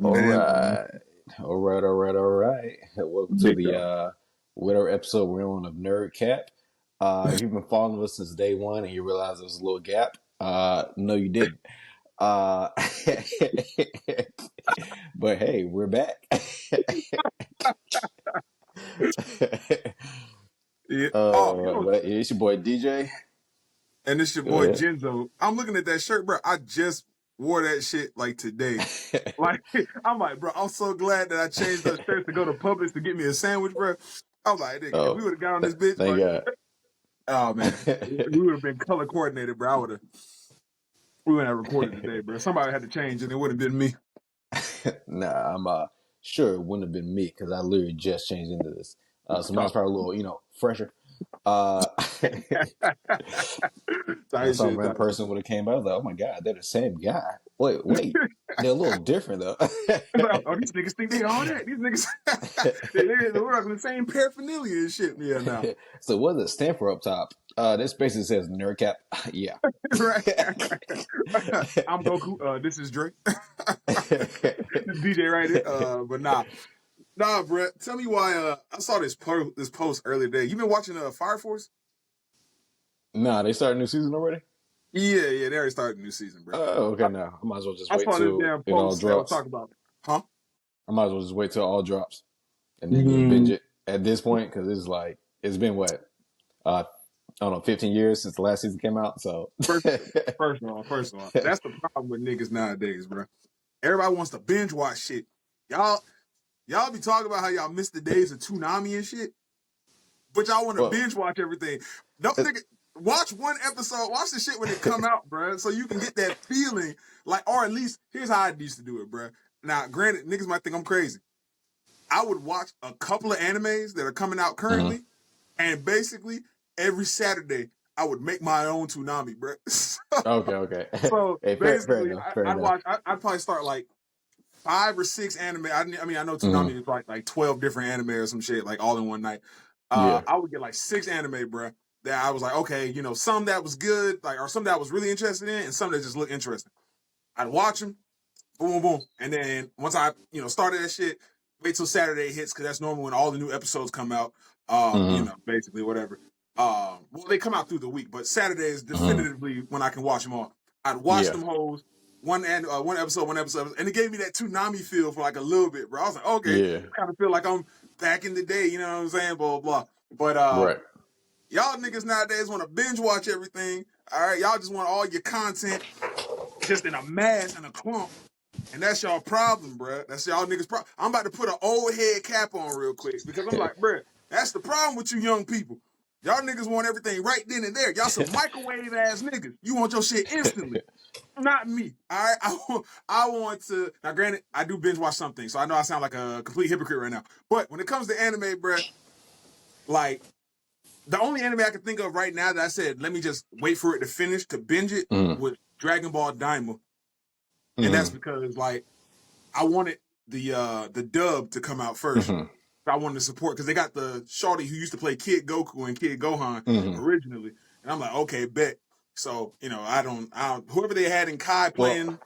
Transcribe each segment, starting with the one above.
All Man, right. All right. Welcome to Nico. the whatever episode we're on of Nerdcap. If you've been following us since day one and you realize there's a little gap, no, you didn't. Uh, but hey, we're back. Yeah. Oh, you know, But it's your boy DJ. and it's your Go boy ahead. Genzo. I'm looking at that shirt, bro. I just wore that shit like today. Like, I'm like, bro, I'm so glad that I changed those shirts to go to Publix to get me a sandwich, bro. I was like, nigga, if we Oh, would have got on this bitch, thank bro, God. oh man, we would have been color coordinated, bro. We wouldn't have recorded today, bro. Somebody had to change, and it would have been me. Nah, I'm sure it wouldn't have been me because I literally just changed into this. So mine's Talk. probably a little, fresher. Uh, Tight some shit, random tight person would have came by. I was like, oh my God, they're the same guy. Wait, they're a little different though. like, oh, these niggas think they all that. These niggas, they're like the same paraphernalia and shit. Yeah, now, So what does it stand for up top? This basically says Nerdcap. Yeah. right? I'm Goku. This is Drake. This DJ right here. But nah, bro. Tell me why. I saw this post earlier today. You been watching Fire Force? Nah, they started a new season already? Yeah. They already started a new season, bro. Oh, okay, now. I might as well just I wait saw this till damn it all post that was drops. talking about, huh? I might as well just wait till it all drops and then just binge Mm, it at this point because it's like, it's been what? I don't know, 15 years since the last season came out. So, first, first of all, that's the problem with niggas nowadays, bro. Everybody wants to binge watch shit. Y'all be talking about how y'all miss the days of Toonami and shit, but y'all want to well, binge watch everything. No, it, nigga, watch one episode, watch the shit when it come out, bro, so you can get that feeling. Like, or at least, here's how I used to do it, bro. Now, granted, niggas might think I'm crazy. I would watch a couple of animes that are coming out mhm. currently, and basically, every Saturday, I would make my own Toonami, bro. Okay. So Hey, fair basically, enough. Fair I'd enough. watch, I'd probably start like 5 or 6 anime. I mean, I know Hmm. Toonami is like 12 different anime or some shit, like all in one night. Yeah. I would get like 6 anime, bro. That I was like, okay, some that was good, like, or some that I was really interested in, and some that just looked interesting. I'd watch them, boom, and then once I, started that shit, wait till Saturday hits because that's normally when all the new episodes come out. Hmm. Basically whatever. Well, they come out through the week, but Saturday is Hmm. definitively when I can watch them all. I'd watch Yeah. them hoes one episode, and it gave me that Toonami feel for like a little bit, bro. I was like, okay, Yeah. kind of feel like I'm back in the day, you know what I'm saying? Blah blah. But Right. y'all niggas nowadays want to binge watch everything. All right, y'all just want all your content just in a mass and a clump. And that's y'all problem, bruh. That's y'all niggas problem. I'm about to put an old head cap on real quick because I'm like, bruh, that's the problem with you young people. Y'all niggas want everything right then and there. Y'all some microwave ass niggas. You want your shit instantly. Not me. All right. I want to. Now, granted, I do binge watch something, so I know I sound like a complete hypocrite right now. But when it comes to anime, bruh, like the only anime I can think of right now that I said, let me just wait for it to finish to binge it Hmm. was Dragon Ball Daima. And that's Hmm. because like I wanted the dub to come out first. Hmm. I wanted to support because they got the shawty who used to play Kid Goku and Kid Gohan Hmm. originally, and I'm like, okay, bet. So I don't. Whoever they had in Kai Well, playing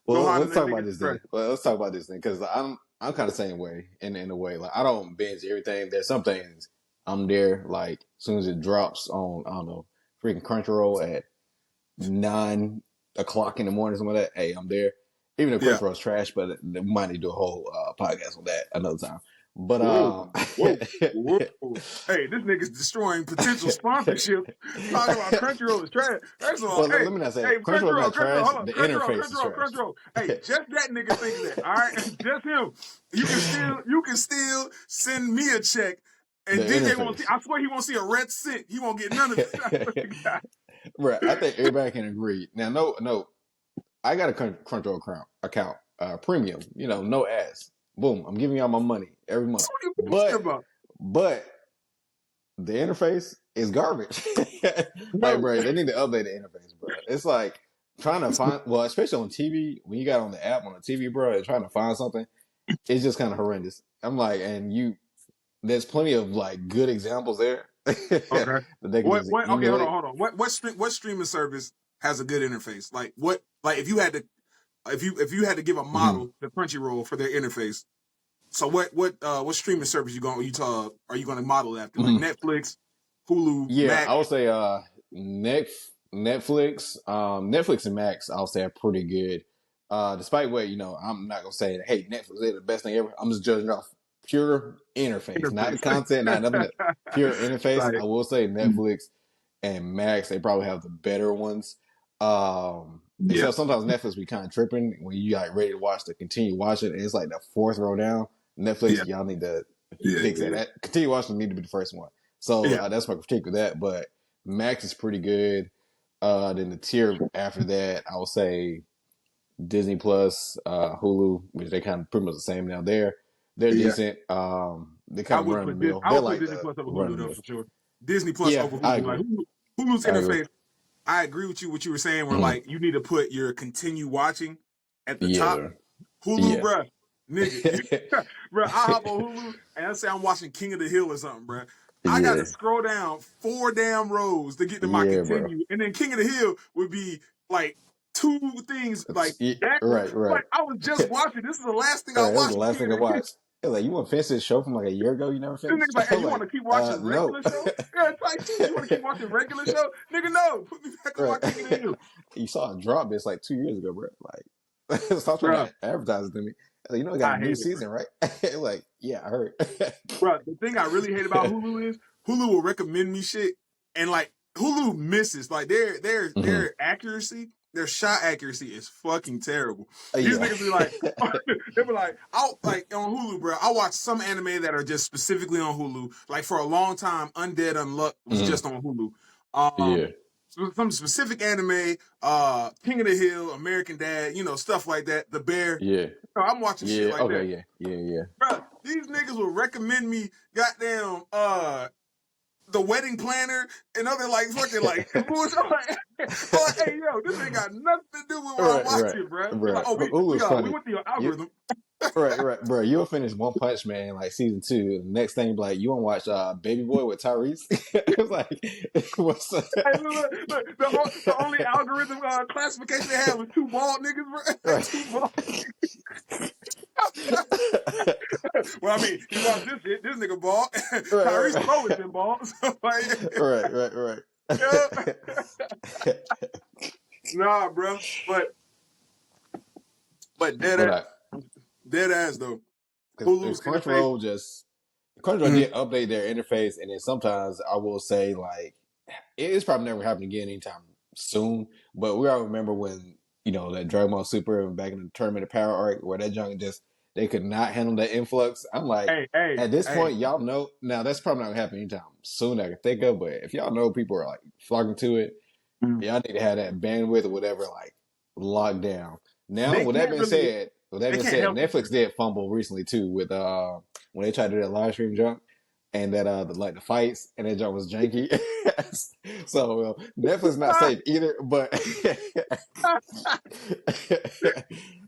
well, Gohan let's and them talk about niggas, this bro. then. Well, let's talk about this then because I'm kind of the same way in a way. Like I don't binge everything. There's some things I'm there like as soon as it drops on I don't know freaking Crunchyroll at 9 o'clock in the morning, something like that. Hey, I'm there. Even if Yeah. Crunchyroll's trash, but we might need to do a whole podcast on that another time. But Whoa, whoa, whoa. Hey, this nigga's destroying potential sponsorship. Talking about Crunchyroll is trash. First of all, well, hey, let me not say hey, it. Crunchyroll's not trash. Hold on, The interface is trash. Crunchyroll. Hey, just that nigga thinks that. All right, just him. You can still send me a check, The and DJ won't see. interface. I swear he won't see a red cent. He won't get none of it. Right. I think everybody can agree. Now, no, I got a Crunchyroll account, premium. No ads. Boom. I'm giving y'all my money every month. What are you But, bullshit about? but the interface is garbage. Like, No. bro, they need to update the interface, bro. It's like trying to find, well, especially on TV, when you got on the app on the TV, bro, and trying to find something, it's just kind of horrendous. I'm like, there's plenty of like good examples there that Okay. they can just What? Okay, emulate. hold on. What streaming service has a good interface? Like what? Like if you had to if you had to give a model to Crunchyroll for their interface, so what streaming service are you going to model after? Like Netflix, Hulu, Yeah, Max, I would say Netflix, Netflix and Max, I'll say are pretty good. Despite what, I'm not gonna say hey, Netflix is the best thing ever. I'm just judging off pure interface, not the interface. content, not nothing else. Pure interface. Right. I will say Netflix and Max, they probably have the better ones. Yeah. Except sometimes Netflix be kind of tripping when you like ready to watch to continue watching, and it's like the fourth row down. Yeah. Netflix, y'all need to Yeah. fix Yeah. that. Continue watching need to be the first one. So Yeah. that's my critique with that. But Max is pretty good. Then the tier after that, I would say Disney Plus, Hulu, which they kind of pretty much the same now. They're Yeah. decent. They kind of run the mill. I They're would put like Disney the Plus over run Hulu the though mill. for sure. Disney Plus Yeah, over I Hulu. Like agree. Hulu's I agree. interface. I agree with you. What you were saying, where Mm-hmm. like you need to put your continue watching at the top. Yeah, Hulu, yeah, bruh, nigga, bruh. I hop on Hulu and I say I'm watching King of the Hill or something, bruh. I got yeah, to scroll down 4 damn rows to get to my yeah, bro. continue, and then King of the Hill would be like 2 things like Yeah, backwards. right, right. Like I was just watching. This is the last thing I Right, that was the watched. last King of thing I the Hill. watched. It was like, you want to finish this show from like a year ago? You never This finished? nigga's like, hey, I'm you want like, to keep watching no. regular show? Yeah, type shit. You want to keep watching regular show? Nigga, no. Put me back on my Right. King of the Hill. You saw a drop this like 2 years ago, bro. Like, stop trying Bruh, to advertise it to me. I was like, you know, I got I a new hate it, bro. season, right? Like, yeah, I heard. Bro, the thing I really hate about Hulu is Hulu will recommend me shit, and like Hulu misses. Like Hmm. their accuracy, their shot accuracy is fucking terrible. These Yeah. niggas be like, they be like, I'll like on Hulu, bro. I watch some anime that are just specifically on Hulu. Like for a long time, Undead Unluck was Hmm. just on Hulu. Yeah. Some specific anime, King of the Hill, American Dad, stuff like that. The Bear. Yeah. I'm watching shit Yeah. like Okay. that. Yeah. Yeah. Yeah. Bro, these niggas will recommend me goddamn the wedding planner and other like fucking like bullshit. I'm like, hey yo, this ain't got nothing to do with what I'm Right. Right. watching, bro. They're like, Right. oh, Hulu's we funny. went to your You, algorithm. right. Right. Bro, you'll finish One Punch Man like season 2. The next thing, like, you want to watch Baby Boy with Tyrese? It's like, what's Hey, look, the only algorithm classification they had was 2 bald niggas, bro. right. 2 bald. Well, I mean, you watch this shit. This nigga bald. Right. Tyrese always been bald. So like, Right. Right. Right. yeah. Nah, bro. But But I, dead ass though. because Hulu's interface. Crunchyroll did update their interface, and then sometimes I will say like it's probably never happening again anytime soon. But we all remember when that Dragon Ball Super back in the Tournament of Power arc where that junk just they could not handle that influx. I'm like, at this Hey. point, y'all know now that's probably not gonna happen anytime soon. I can think of, but if y'all know people are like flocking to it, y'all need to have that bandwidth or whatever like locked down. Now, They with that can't being really. said, They can't help it. Netflix did fumble recently too with when they tried to do that live stream junk and that the fights and that junk was janky. So Netflix not safe either, but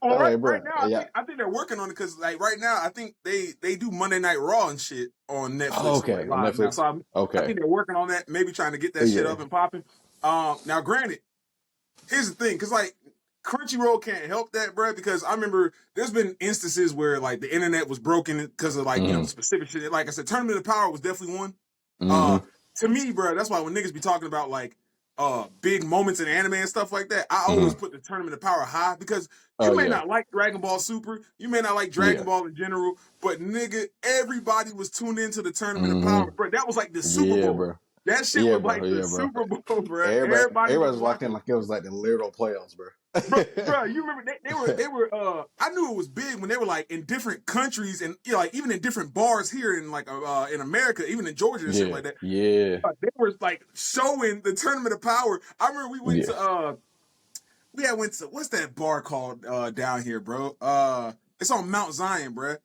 Well, I'm like, right bro, now, yeah. I think they're working on it because like right now, I think they do Monday Night Raw and shit on Oh, Netflix okay, like on live now. Netflix. So I Okay, think they're working on that, maybe trying to get that shit yeah. up and popping. Now granted, here's the thing, because like Crunchyroll can't help that, bro. Because I remember there's been instances where like the internet was broken because of like Mm-hmm. specific shit. Like I said, Tournament of Power was definitely one. Uh, Mm-hmm. to me, bro, that's why when niggas be talking about like big moments in anime and stuff like that, I always Mm-hmm. put the Tournament of Power high because Oh you may yeah, not like Dragon Ball Super, you may not like Dragon yeah. Ball in general, but nigga, everybody was tuned into the Tournament of Power, Mm-hmm. bro. That was like the Super Yeah, Bowl. bro. That shit Yeah, was bro. like the Yeah, bro. Super Bowl, bro. Everybody Everybody was was locked in watching. like it was like the literal playoffs, bro. Bro, you remember they were I knew it was big when they were like in different countries and like even in different bars here in like in America, even in Georgia and shit Yeah, like that. yeah, They were like showing the Tournament of Power. I remember yeah. we had went to what's that bar called down here, bro? It's on Mount Zion, bro.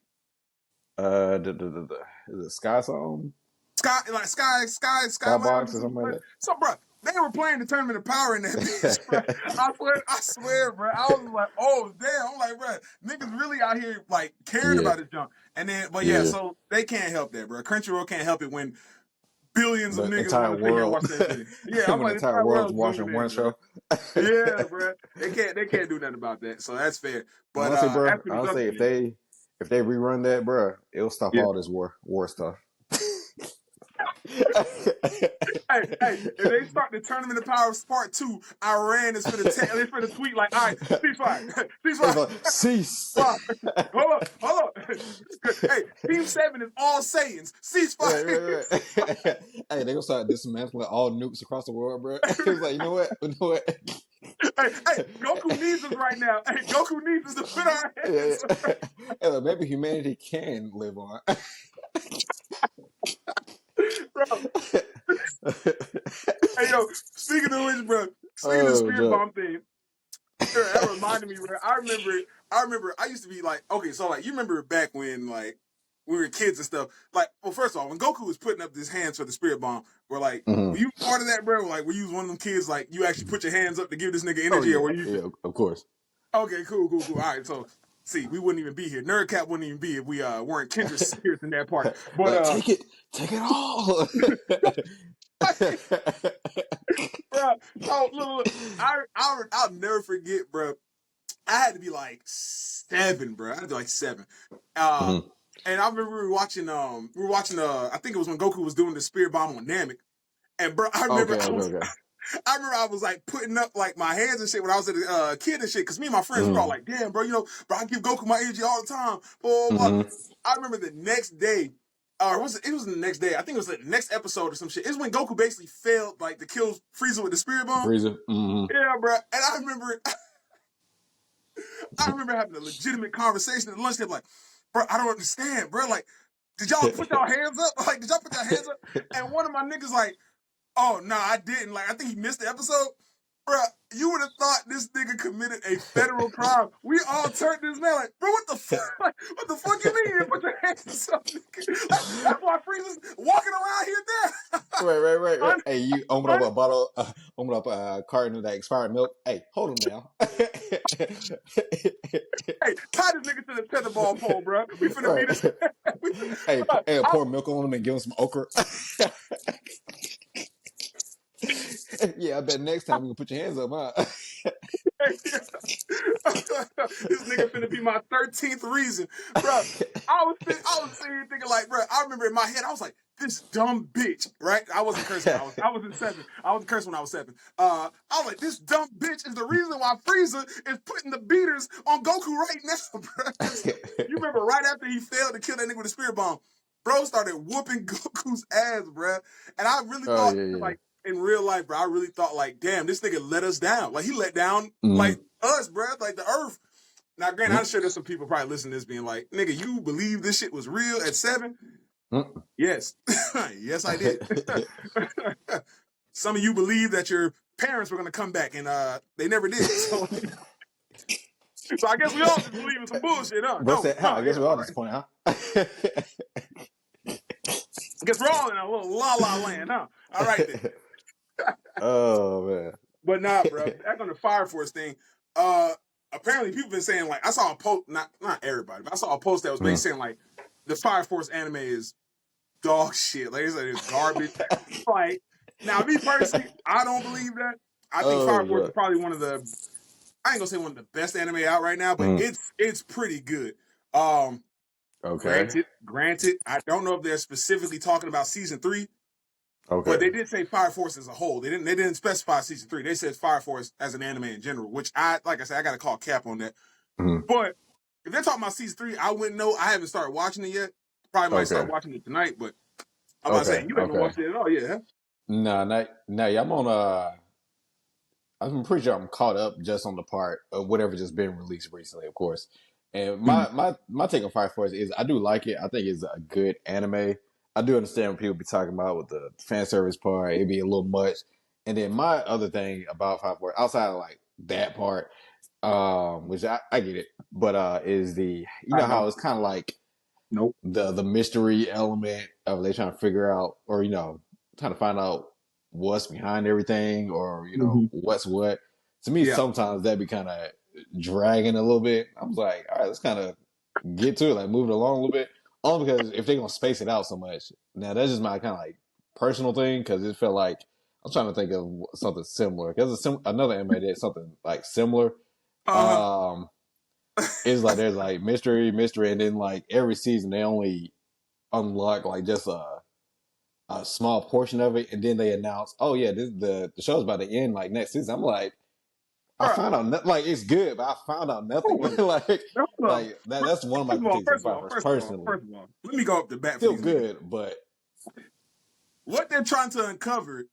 Is it Sky Song? Sky Lounge or Skybox or something something like like that. that? So, bro, they were playing the Tournament of Power in that bitch, bro. I swear, bro. I was like, oh damn. I'm like, bro, niggas really out here like caring Yeah, about this junk. And then, but yeah, yeah. so they can't help that, bro. Crunchyroll can't help it when billions of The niggas entire want to sit here and world, watch that shit. Yeah, I'm when the like, the entire entire world's world's watching zooming one in, bro. show. Yeah, bro. They can't do nothing about that. So that's fair. But Honestly, as bro, for these other honestly, things, if they rerun that, bro, it'll stop yeah. all this war stuff. Hey, if they start the Tournament of Powers Part 2, Iran is for the tweet like, all right, ceasefire. It's Ceasefire. like cease. Hold on. Hey, Team 7 is all Saiyans. Right, Ceasefire. right, right. Hey, they gonna start dismantling all nukes across the world, bro. It's like, you know what? Hey, Goku needs us right now. Hey, Goku needs us to put our Yeah, hands. yeah. Hey, look, maybe humanity can live on. Bro, hey, yo, speaking of which, bro, speaking of the Oh, spirit Joe. bomb thing, that reminded me, bro. I remember, I used to be like, okay, so like, you remember back when, like, we were kids and stuff. Like, well, first of all, when Goku was putting up his hands for the spirit bomb, were Mhm. you part of that, bro? Like, were you one of them kids, like, you actually put your hands up to give this nigga Oh energy, or yeah, were you just, yeah, of course. okay, cool. All right, so, see, we wouldn't even be here. Nerdcap wouldn't even be if we weren't kindred spirits in that part. But, Like take it all. bro, oh, look, I'll never forget, bro. I had to be like 7, bro. I had to be like 7. Uh, Mhm. and I remember I think it was when Goku was doing the spirit bomb on Namek. And bro, Okay, okay, okay. I was like putting up like my hands and shit when I was a kid and shit. Cause me and my friends, we were all Mhm. like, damn, bro, bro, I give Goku my energy all the time. Blah, blah, blah. Mhm. I remember the next day, or it was the next day. I think it was the next episode or some shit. It's when Goku basically failed like to kill Frieza with the spirit bomb. Freezer. Mhm. Yeah, bro. And I remember having a legitimate conversation at lunch. They're like, bro, I don't understand, bro. Like, did y'all put y'all hands up? Like, did y'all put y'all hands up? And one of my niggas like, oh, no, I didn't. Like, I think he missed the episode. Bro, you would have thought this nigga committed a federal crime. We all turned this man like, bro, what the fuck? Like, what the fuck you mean you didn't put your hands up, nigga? Like, that's why Frieza's walking around here now. Right. un, Hey, you un, open up a carton of that expired milk. Hey, hold him down. hey, tie this nigga to the tetherball pole, bro. We finna beat Right. this. Hey, Bro, hey, pour milk on him and give him some okra. Yeah, I bet next time you can put your hands up, huh? this nigga finna be my 13th reason, bro. I was sitting here thinking like, bro. I remember in my head, I was like, this dumb bitch, right? I wasn't cursing. I was in 7. I wasn't cursing when I was 7. I was like, this dumb bitch is the reason why Frieza is putting the beaters on Goku right now, bro. Because you remember right after he failed to kill that nigga with the spirit bomb, bro started whooping Goku's ass, bro. And I really Oh thought, yeah, yeah. like, in real life, bro, I really thought like, damn, this nigga let us down. Like he let down Mm-hmm. like us, bro, like the earth. Now, granted, I'm sure there's some people probably listening to this being like, nigga, you believe this shit was real at 7? Mm-hmm. Yes. Yes, I did. Some of you believe that your parents were gonna come back and they never did. So I guess we all just believe in some bullshit, huh? Bro Don't we? said, Huh? I guess Yeah, we're all all right. disappointed, huh? I guess we're all in a little la la land, huh? All right then. Oh man. But nah, bro. Back on the Fire Force thing. Apparently people been saying like I saw a post, not everybody, but I saw a post that was basically saying like the Fire Force anime is dog shit. Like it's garbage. Like now, me personally, I don't believe that. I think Oh Fire Force yeah. is probably one of the I ain't gonna say one of the best anime out right now, but Mm. it's pretty good. Um, Okay. granted, I don't know if they're specifically talking about season 3, but Okay. they did say Fire Force as a whole. They didn't specify season 3. They said Fire Force as an anime in general, which like I said, I got to call cap on that. Mm. But if they're talking about season 3, I wouldn't know. I haven't started watching it yet. Probably might Okay. start watching it tonight, but I'm about to say Okay. you haven't Okay. watched it at all yet, huh? No, not yeah, I'm on I'm pretty sure I'm caught up just on the part of whatever just been released recently, of course. And Mhm. my take on Fire Force is I do like it. I think it's a good anime. I do understand what people be talking about with the fan service part. It'd be a little much. And then my other thing about Fire Force, outside of like that part, which I get it, but is you I know know. how it's kind of like Nope. the mystery element of they trying to figure out or trying to find out what's behind everything or Mm-hmm. what's what. To me, Yeah. sometimes that be kind of dragging a little bit. I was like, all right, let's kind of get to it, like move it along a little bit. Only because if they're gonna space it out so much, now that's just my kind of like personal thing because it felt like I'm trying to think of something similar. Because another anime did something like similar. Uh Um, it's like there's like mystery, and then like every season they only unlock like just a small portion of it, and then they announce, oh yeah, the show's about to end like next season. I'm like, I huh. found out like it's good, but I found out nothing. Bruh, like hold up. that's one of my critiques of Fire Force personally. First of all, let me go up the bat for Still these niggas. good, but What they're trying to uncover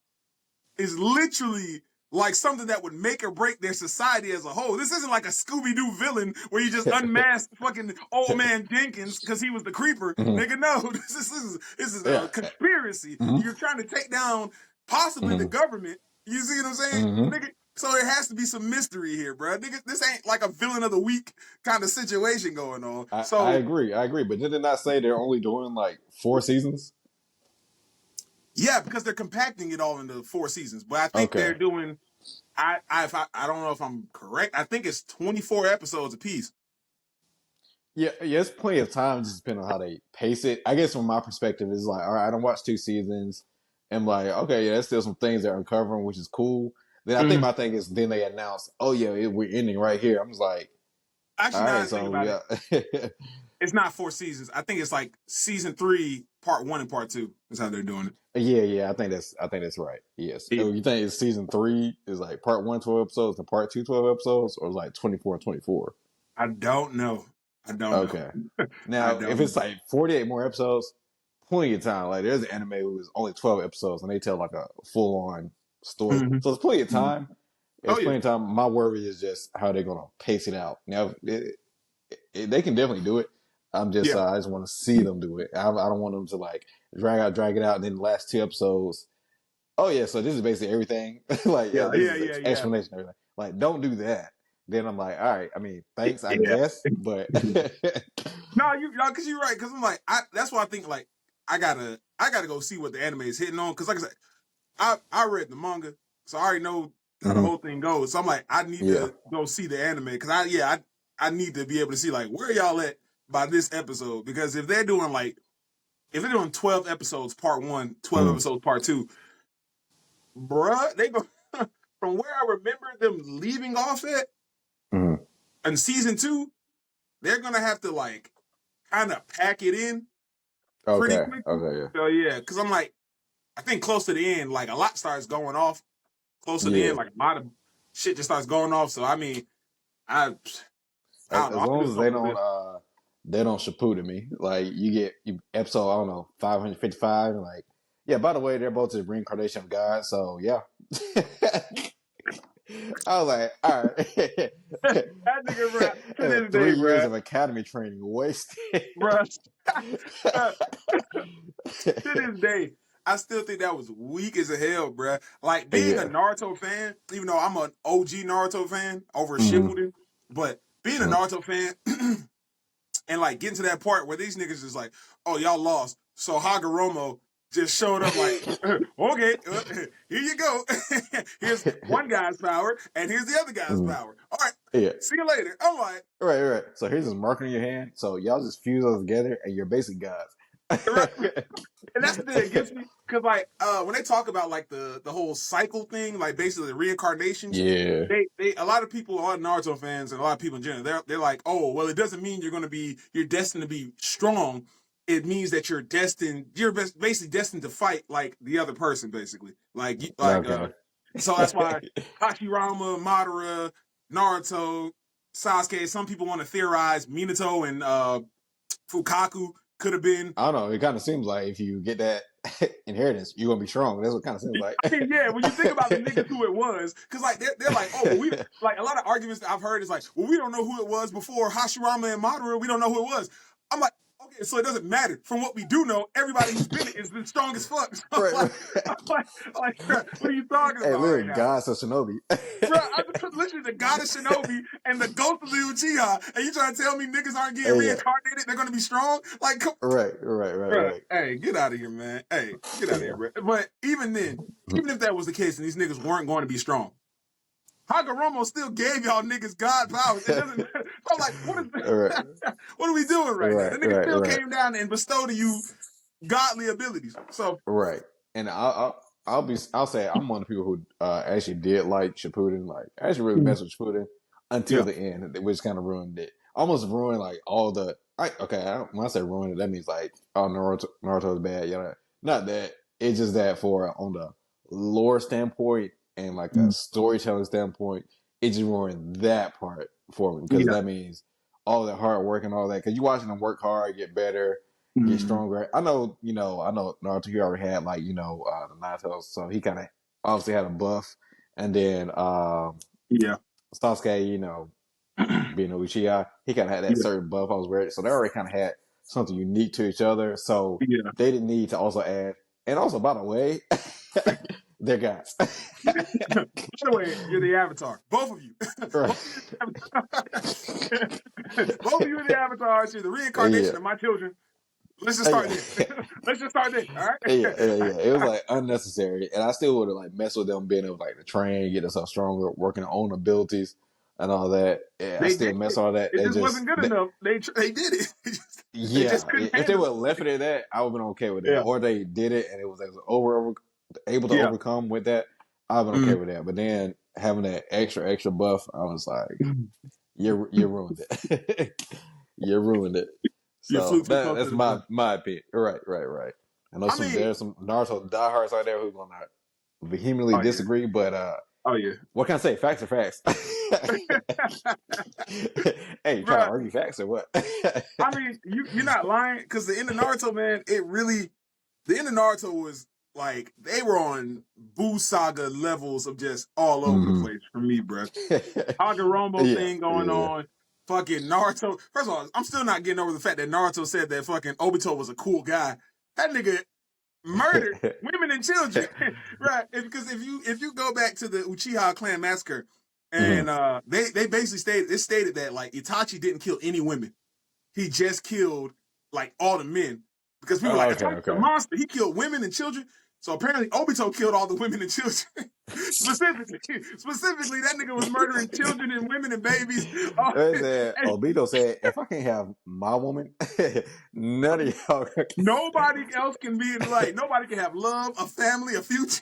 is literally like something that would make or break their society as a whole. This isn't like a Scooby-Doo villain where you just unmask fucking old man Jenkins because he was the creeper. mm-hmm. Nigga, no, this is Yeah. a conspiracy. Mm-hmm. You're trying to take down possibly the government. You see what I'm saying? Mm-hmm. Nigga, so there has to be some mystery here, bro. Nigga, this ain't like a villain of the week kind of situation going on. I So agree. But did they not say they're only doing like 4 seasons? yeah, because they're compacting it all into 4 seasons. But I think Okay. they're doing I don't know if I'm correct. I think it's 24 episodes apiece. Yeah, it's plenty of time, just depending on how they pace it. I guess from my perspective, it's like, all right, I don't watch 2 seasons. And I'm like, okay, yeah, there's still some things they're uncovering, which is cool. Then I think my thing is, then they announce, oh yeah, we're ending right here. I'm just like, Actually, all now right, that I think so about yeah. it, it's not 4 seasons. I think it's like season 3, part 1 and part 2 is how they're doing it. Yeah, I think that's right. Yes. Yeah. Oh, you think it's season 3 is like part 1, 12 episodes, and part 2, 12 episodes, or like 24, 24? I don't know. Okay. Now, if it's like 48 more episodes, plenty of time. Like there's an anime who's only 12 episodes and they tell like a full on story. Mm-hmm. So it's plenty of time. It's Oh, plenty of time. My worry is just how they're gonna pace it out. Now, they can definitely do it. I'm just I just want to see them do it. I don't want them to like drag it out, and then the last 2 episodes. Oh yeah, so this is basically everything. like this is explanation of everything. Like don't do that. Then I'm like, all right. I mean, thanks, I guess, but no, because you're right. Because I'm like, that's why I think like I gotta go see what the anime is hitting on. Because like I said, I read the manga, so I already know how the whole thing goes. So I'm like, I need to go see the anime because I need to be able to see like where y'all at by this episode. Because if they're doing 12 episodes part 1, 12 episodes part 2, bruh, they go from where I remember them leaving off at in season 2, they're gonna have to like kind of pack it in pretty quickly. Okay, yeah. So yeah, because I'm like, I think close to the end, like a lot starts going off. Close to the end, like a lot of shit just starts going off. So I mean, I don't know. As long as they don't Shippuden me. Like you episode, I don't know, 555, and like, yeah, by the way, they're both the reincarnation of God, so yeah. I was like, all right. That nigga, bro, to this 3 day, years bro, of academy training wasted. bro. To this day, I still think that was weak as a hell, bro. Like being a Naruto fan, even though I'm an OG Naruto fan over Shippuden, but being a Naruto fan and like getting to that part where these niggas is like, oh, y'all lost. So Hagoromo just showed up like, okay, here you go. Here's one guy's power, and here's the other guy's power. All right, see you later. I'm like, right. So here's this marker in your hand. So y'all just fuse those together, and you're basic gods. Right. And that's the thing that gets me, because like when they talk about like the whole cycle thing, like basically the reincarnations, they a lot of people are Naruto fans and a lot of people in general, they're like, oh, well, it doesn't mean you're destined to be strong. It means that you're basically destined to fight like the other person, basically. So that's why Hashirama, Madara, Naruto, Sasuke. Some people want to theorize Minato and Fukaku could have been. I don't know. It kind of seems like if you get that inheritance, you're gonna be strong. That's what it kind of seems like. I mean, yeah, when you think about the niggas who it was, because like they're like, oh, we like a lot of arguments that I've heard is like, well, we don't know who it was before Hashirama and Madara. We don't know who it was. I'm like, okay, so it doesn't matter. From what we do know, everybody who's been it is the strongest fuck. So right. What are you talking about? Hey, we're gods of Shinobi. Bro, I'm literally the god of Shinobi and the ghost of the Uchiha, and you trying to tell me niggas aren't getting reincarnated? They're gonna be strong? Like, right. Hey, get out of here, man. Hey, get out of here, bro. But even then, even if that was the case and these niggas weren't going to be strong, Hagoromo still gave y'all niggas god powers. It doesn't. I'm like, what are we doing right now? The nigga still came down and bestowed to you godly abilities. So right. and I'll say I'm one of the people who actually did like Shippuden, like actually really Mhm. messed with Shippuden until Yeah. the end, which kind of ruined it. Almost ruined like all the. When I say ruined it, that means like oh Naruto is bad. Yeah, not that. It's just that for on the lore standpoint and like a Mhm. storytelling standpoint, it just ruined that part for me because Yeah. that means all that hard work and all that. Because you watching them work hard, get better, get Mhm. stronger. I know Naruto. He already had like the Naruto, so he kind of obviously had a buff, and then Yeah. Sasuke, being a Uchiha, he kind of had that Yeah. certain buff. I was ready, so they already kind of had something unique to each other. So Yeah. they didn't need to also add. And also, by the way, they're guys. By the way, you're the Avatar. Both of you. Right. Both of you are the Avatar. Both of you are the Avatars. You're the Yeah. reincarnation of my children. Let's just start Yeah. there. Let's just start there. All right. Yeah. It was like unnecessary, and I still would have like messed with them being able like to train, get themselves stronger, working on own abilities and all that. Yeah, I They did still mess it. all that. It just wasn't good enough. They did it. They just Yeah, couldn't if they handle would it. have left it at that, I would have been okay with that. Yeah. Or they did it and it was able to Yeah. overcome with that. I've been okay Mm. with that. But then having that extra buff, I was like, you ruined it. You ruined it. You flew So too close to that's the sun. my opinion. Right. I know I mean, there's some Naruto diehards out there who gonna vehemently oh yeah. disagree, but Oh yeah. what can I say? Facts are facts. Hey, you trying to Bruh, argue facts or what? I mean, you're not lying because the end of Naruto, man, the end of Naruto was like they were on Boo Saga levels of just all over the hmm place for me, bruh. Hagoromo Yeah, thing going yeah. on. Fucking Naruto. First of all, I'm still not getting over the fact that Naruto said that fucking Obito was a cool guy. That nigga murdered women and children, right? Because if you go back to the Uchiha clan massacre, hmm and they basically stated that like Itachi didn't kill any women. He just killed like all the men because people were Oh, like okay, Itachi's a okay. monster. He killed women and children. So apparently Obito killed all the women and children. Specifically, that nigga was murdering children and women and babies. They said And Obito said, "If I can't have my woman, none of y'all." nobody else can be like nobody can have love, a family, a future.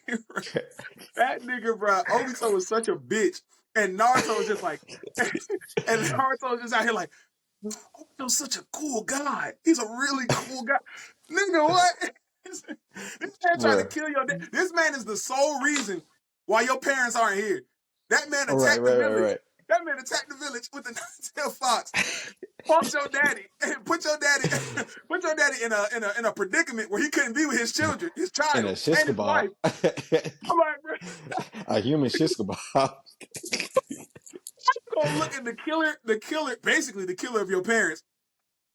That nigga, bro, Obito was such a bitch, and Naruto was just like, and Naruto was just out here like, Obito's such a cool guy. He's a really cool guy. Nigga, what? This man tried to Bruh. kill your dad. This man is the sole reason why your parents aren't here. That man Right, attacked the right, right, village. right. That man attacked the village with the nine-tailed fox. Fought your daddy. Put your daddy. Put your daddy in a predicament where he couldn't be with his children, his And a child, and his shish wife. I'm like, bro, a human shish kebab. you gonna look at basically the killer of your parents,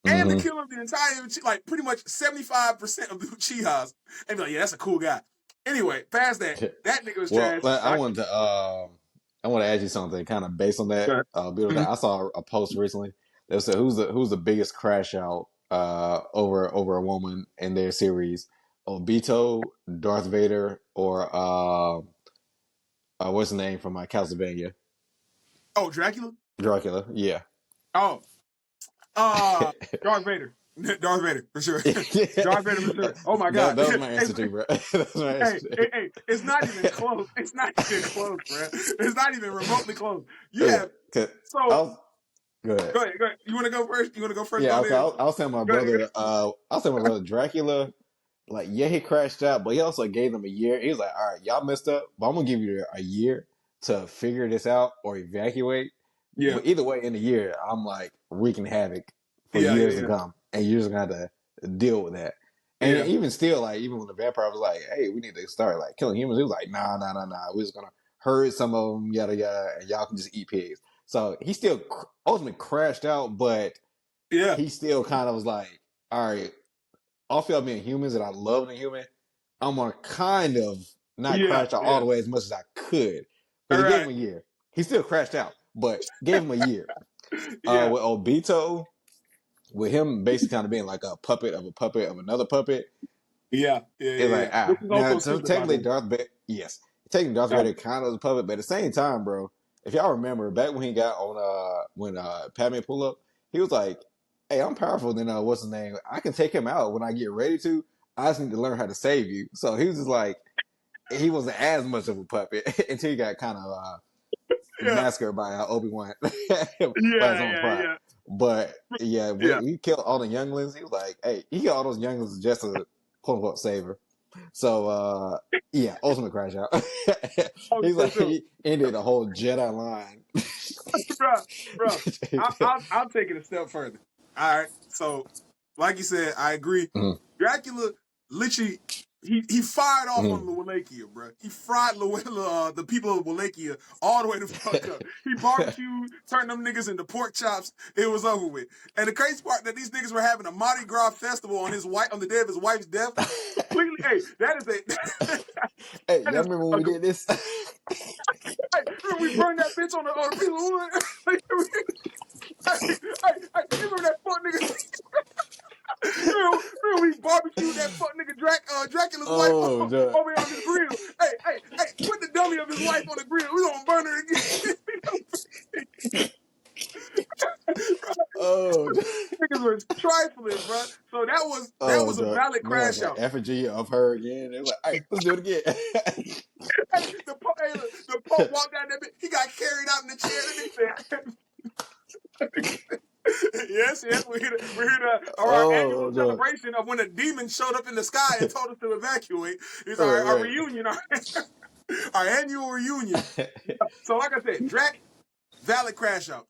and the hmm killer of the entire, like pretty much 75% of the Uchihas, and be like, yeah, that's a cool guy. Anyway, past that, that nigga was Well, trash. I want to ask you something kind of based on that. Mhm. I saw a post recently that said who's the biggest crash out over a woman in their series, Obito, Darth Vader, or what's the name from my Castlevania, Oh, Dracula? Dracula? Yeah. Oh, Darth Vader. Darth Vader, for sure. Darth Vader, for sure. Oh my God. That was my answer too, bro. That was my answer. Hey, it's not even close. It's not even close, bro. It's not even remotely close. You Yeah, have, 'cause I so, was go ahead. go ahead. You want to go first? You want to go first? Yeah, Go okay. there. I was telling my Go ahead. brother. I was telling my brother Dracula. Like, yeah, he crashed out, but he also gave them a year. He was like, "All right, y'all messed up, but I'm gonna give you a year to figure this out or evacuate." Yeah. But either way, in a year, I'm like wreaking havoc for Yeah, years to yeah, come, and you're just gonna have to deal with that. And yeah. even still, like even when the vampire was like, "Hey, we need to start like killing humans," he was like, Nah. We're just gonna herd some of them, yada yada, and y'all can just eat pigs." So he still ultimately crashed out, but Yeah. he still kind of was like, "All right, off y'all being humans, and I love the human, I'm gonna kind of not Yeah. crash out all Yeah. the way as much as I could." All Because he gave right. him a year. He still crashed out, but gave him a year. Yeah. With Obito, with him basically kind of being like a puppet of another puppet, Yeah. Yeah. it's Yeah. like Yeah. Which is now also so stupid, by the technically way. Darth Vader, yes, technically Darth Yeah. Vader kind of was a puppet, but at the same time, bro, if y'all remember back when he got on when Padme pull up, he was like, "Hey, I'm powerful than what's his name? I can take him out when I get ready to. I just need to learn how to save you. So he was just like, he wasn't as much of a puppet until he got kind of Yeah, massacred by Obi-Wan by his own yeah, pride. yeah, But yeah, yeah. we killed all the younglings. He was like, hey, he killed all those younglings just to quote unquote save her. So yeah, ultimate crash out. Oh, He's for like sure, he ended the whole Jedi line. bro, bro. I'll take it a step further. All right, so like you said, I agree. Mhm, Dracula literally he fired off on mhm. the Wallachia, bro. He fried the people of Wallachia all the way the fuck up. He barbecued, turned them niggas into pork chops. It was over with. And the crazy part that these niggas were having a Mardi Gras festival on the day of his wife's death. Completely, hey, that is a Hey, that y'all is remember when a. we did this? Hey, remember we burned that bitch on a piece of wood. Hey, you remember that fuck nigga? Real, we barbecued that fuck nigga Dracula's wife Oh, God. over on his grill. Hey, put the dummy of his wife on the grill. We gonna burn her again. Oh, Niggas was trifling, bro. So that oh, was a God. valid Made like crash an out. effigy of her again. They were like, all right, let's do it again. Hey, the Pope walked out that bitch. He got carried out in the chair. That nigga said, yes, we're here to our Oh, annual God. celebration of when a demon showed up in the sky and told us to evacuate. It's our Right, reunion, our annual reunion. right. So, like I said, Drac, valid crash out.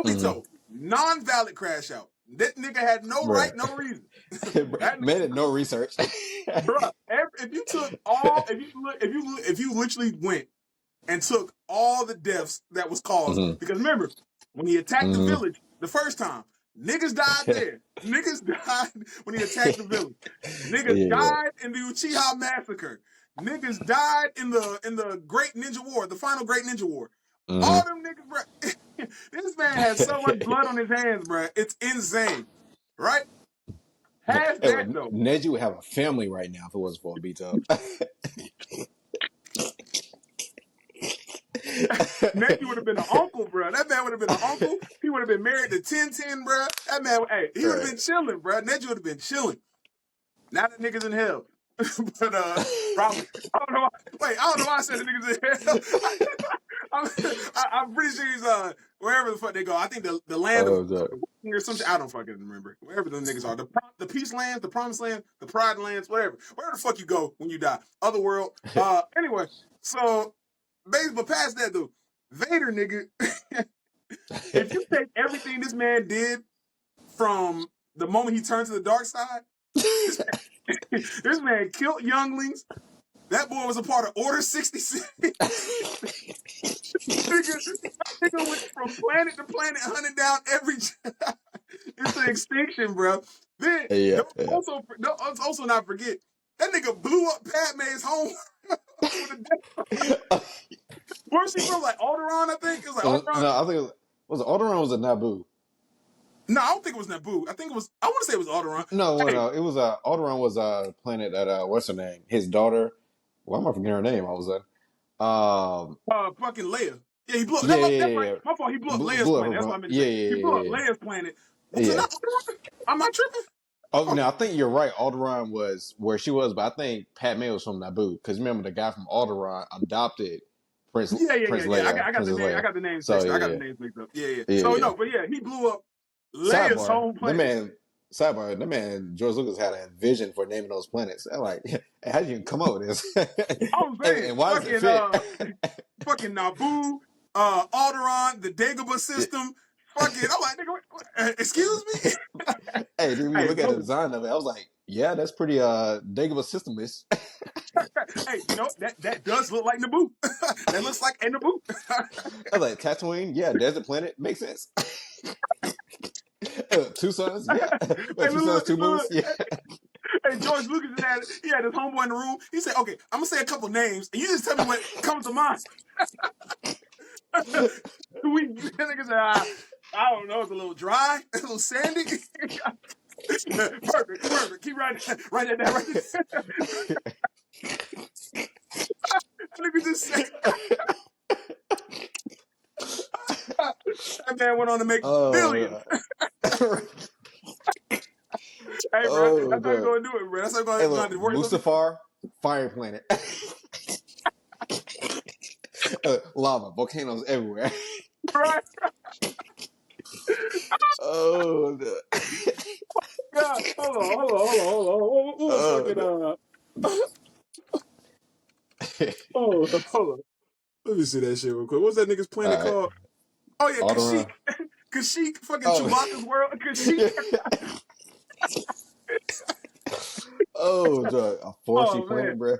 Hmm. Obito, non-valid crash out. That nigga had no right, Right. no reason. That Made it no research. bruh, if you took all, if you literally went and took all the deaths that was caused, Hmm. because remember, when he attacked the Hmm. village the first time, niggas died there. Niggas died when he attacked the village. Niggas Yeah. died in the Uchiha massacre. Niggas died in the Great Ninja War, the final Great Ninja War. Hmm. All them niggas, bro. This man has so much blood on his hands, bro. It's insane, right? Past Hey, that well, though, Neji would have a family right now if it wasn't for a beat up. Neji would have been an uncle, bro. That man would have been an uncle. He would have been married to 1010, bro. That man, hey, he would have Right. been chilling, bro. Neji would have been chilling. Now that niggas in hell. But probably. I don't know why. Wait, I don't know why I said the niggas in hell. I'm pretty sure he's wherever the fuck they go. I think the land of Oh, God. or some shit. I don't fucking remember. Wherever them niggas are. The peace lands, the promised land, the pride lands, whatever. Wherever the fuck you go when you die. Otherworld. Anyway, so basically, but past that though, Vader nigga, if you take everything this man did from the moment he turned to the dark side, this this man killed younglings. That boy was a part of Order 66. nigga went from planet to planet, hunting down every into extinction, bro. Then Yeah, yeah. don't also not forget that nigga blew up Padme's home with a death. Where's she from? Like Alderaan, I think. It was like Alderaan. No, I think was it Alderaan or was it Naboo? No, I don't think it was Naboo. I think it was. I want to say it was Alderaan. No, well, Hey, no, it was Alderaan was a planet that what's her name? His daughter. Why am I forgetting her name all of a sudden? fucking Leia. Yeah, he blew up. Yeah, yeah, That's yeah, right. yeah. My fault. He blew up Leia's Blew up planet. her That's phone. what I meant to Yeah, say. He yeah, blew up yeah, Leia's planet. Was it yeah. not Alderaan? Am I tripping? Oh, Okay. now I think you're right. Alderaan was where she was, but I think Padme was from Naboo because remember the guy from Alderaan adopted Prince Yeah. Leia, I got the Princess name. I Leia. got the names So mixed up. I got the yeah, names mixed up. Yeah. yeah, So yeah. no, but yeah, he blew up Leia's Sidebar, home planet. the man George Lucas had a vision for naming those planets. I'm like, hey, how did you come up with this? I'm saying And why does it fucking fit? fucking Naboo, Alderaan, the Dagobah system. Fucking, I'm like, nigga, excuse me. Hey, then we Hey, look at the bro. design of it. I was like, yeah, that's pretty Dagobah system-ish. Hey, you know that does look like Naboo. That looks like a Naboo. I was like, Tatooine, yeah, desert planet, makes sense. Two suns, yeah. Hey, Two suns, two moons, look. yeah. Hey, George Lucas he had his homeboy in the room. He said, "Okay, I'm gonna say a couple names, and you just tell me what comes to mind." Nigga said, I don't know, it's a little dry, a little sandy. Perfect. Keep writing that down. Right there. Nigga just said that man went on to make billions. Oh, Hey, bro, oh That's how you the gonna do it, bro. That's how hey, you look, gonna work. Mustafar, fire planet, lava, volcanoes everywhere. Right? Oh, God, hold on. What was oh, fucking hold on. Let me see that shit real quick. What's that nigga's all planet right, called? Oh yeah, Alderaan. Kashyyyk. Kashyyyk, fucking Oh, Chewbacca's world. Kashyyyk. oh, a forestry Oh man. planet, bro.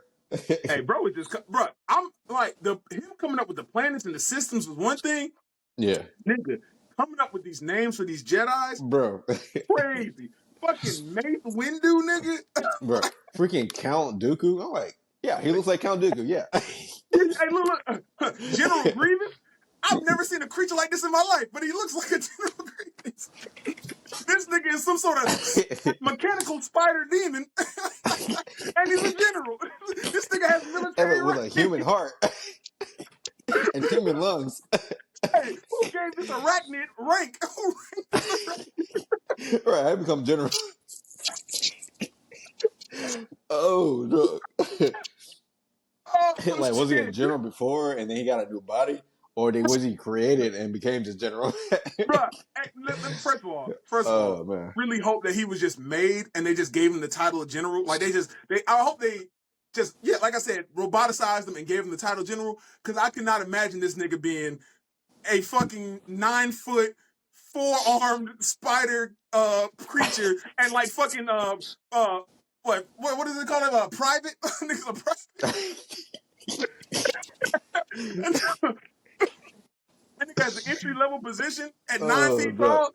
Hey, bro, was just bro. I'm like him coming up with the planets and the systems was one thing, Yeah, nigga. Coming up with these names for these Jedi's, bro, crazy. Fucking Mace Windu, nigga. bro, freaking Count Dooku. I'm like, yeah, he looks like Count Dooku. Yeah. Hey, look. General Grievous. I've never seen a creature like this in my life, but he looks like a General Grievous. This nigga is some sort of mechanical spider demon, and he's a general. This nigga has military With a rank. human heart and human lungs. Hey, who gave this arachnid rank? Who ranked this arachnid? Right, I become general. Oh, no. Oh Like, was he a shit, general before and then he got a new body? Or was he created and became just general? bro. Hey, first of all, Oh, man. really hope that he was just made and they just gave him the title of general. Like I hope they just like I said, roboticized him and gave him the title general. Because I cannot imagine this nigga being a fucking 9-foot, 4-armed spider creature and like fucking what is it called? Private? Niggas a private. And nigga has an entry level position at 9 Oh, feet God. tall.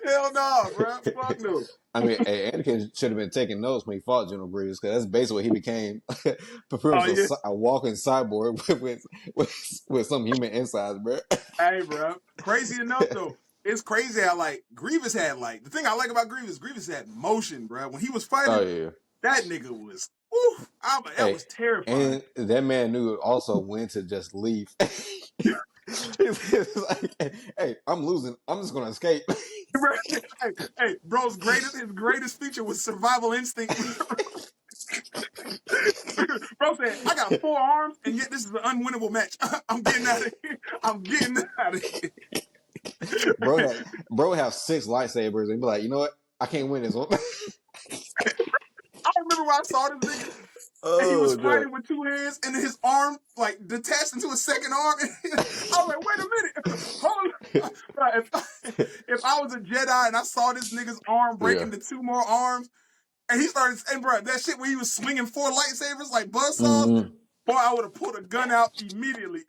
Hell no, bro. Fuck no. I mean, hey, Anakin should have been taking notes when he fought General Grievous because that's basically what he became. Oh yeah. A walking cyborg with some human insides, bro. Hey, bro. Crazy enough though. It's crazy how like Grievous had like the thing I like about Grievous had motion, bro. When he was fighting, Oh, yeah. that nigga was that Hey, was terrifying. and that man knew also when to just leave. He's like, hey, I'm losing. I'm just going to escape. Hey, bro's his greatest feature was survival instinct. Bro said, I got 4 arms, and yet this is an unwinnable match. I'm getting out of here. I'm getting out of here. Bro have 6 lightsabers and be like, you know what? I can't win this one. I remember when I saw this nigga, and he was fighting with 2 hands, and his arm like detached into a second arm. I was like, wait a minute, hold on. Bro, if I was a Jedi and I saw this nigga's arm break into 2 more arms, and he started, and bro, that shit where he was swinging 4 lightsabers like buzzsaws, boy, I would have pulled a gun out immediately.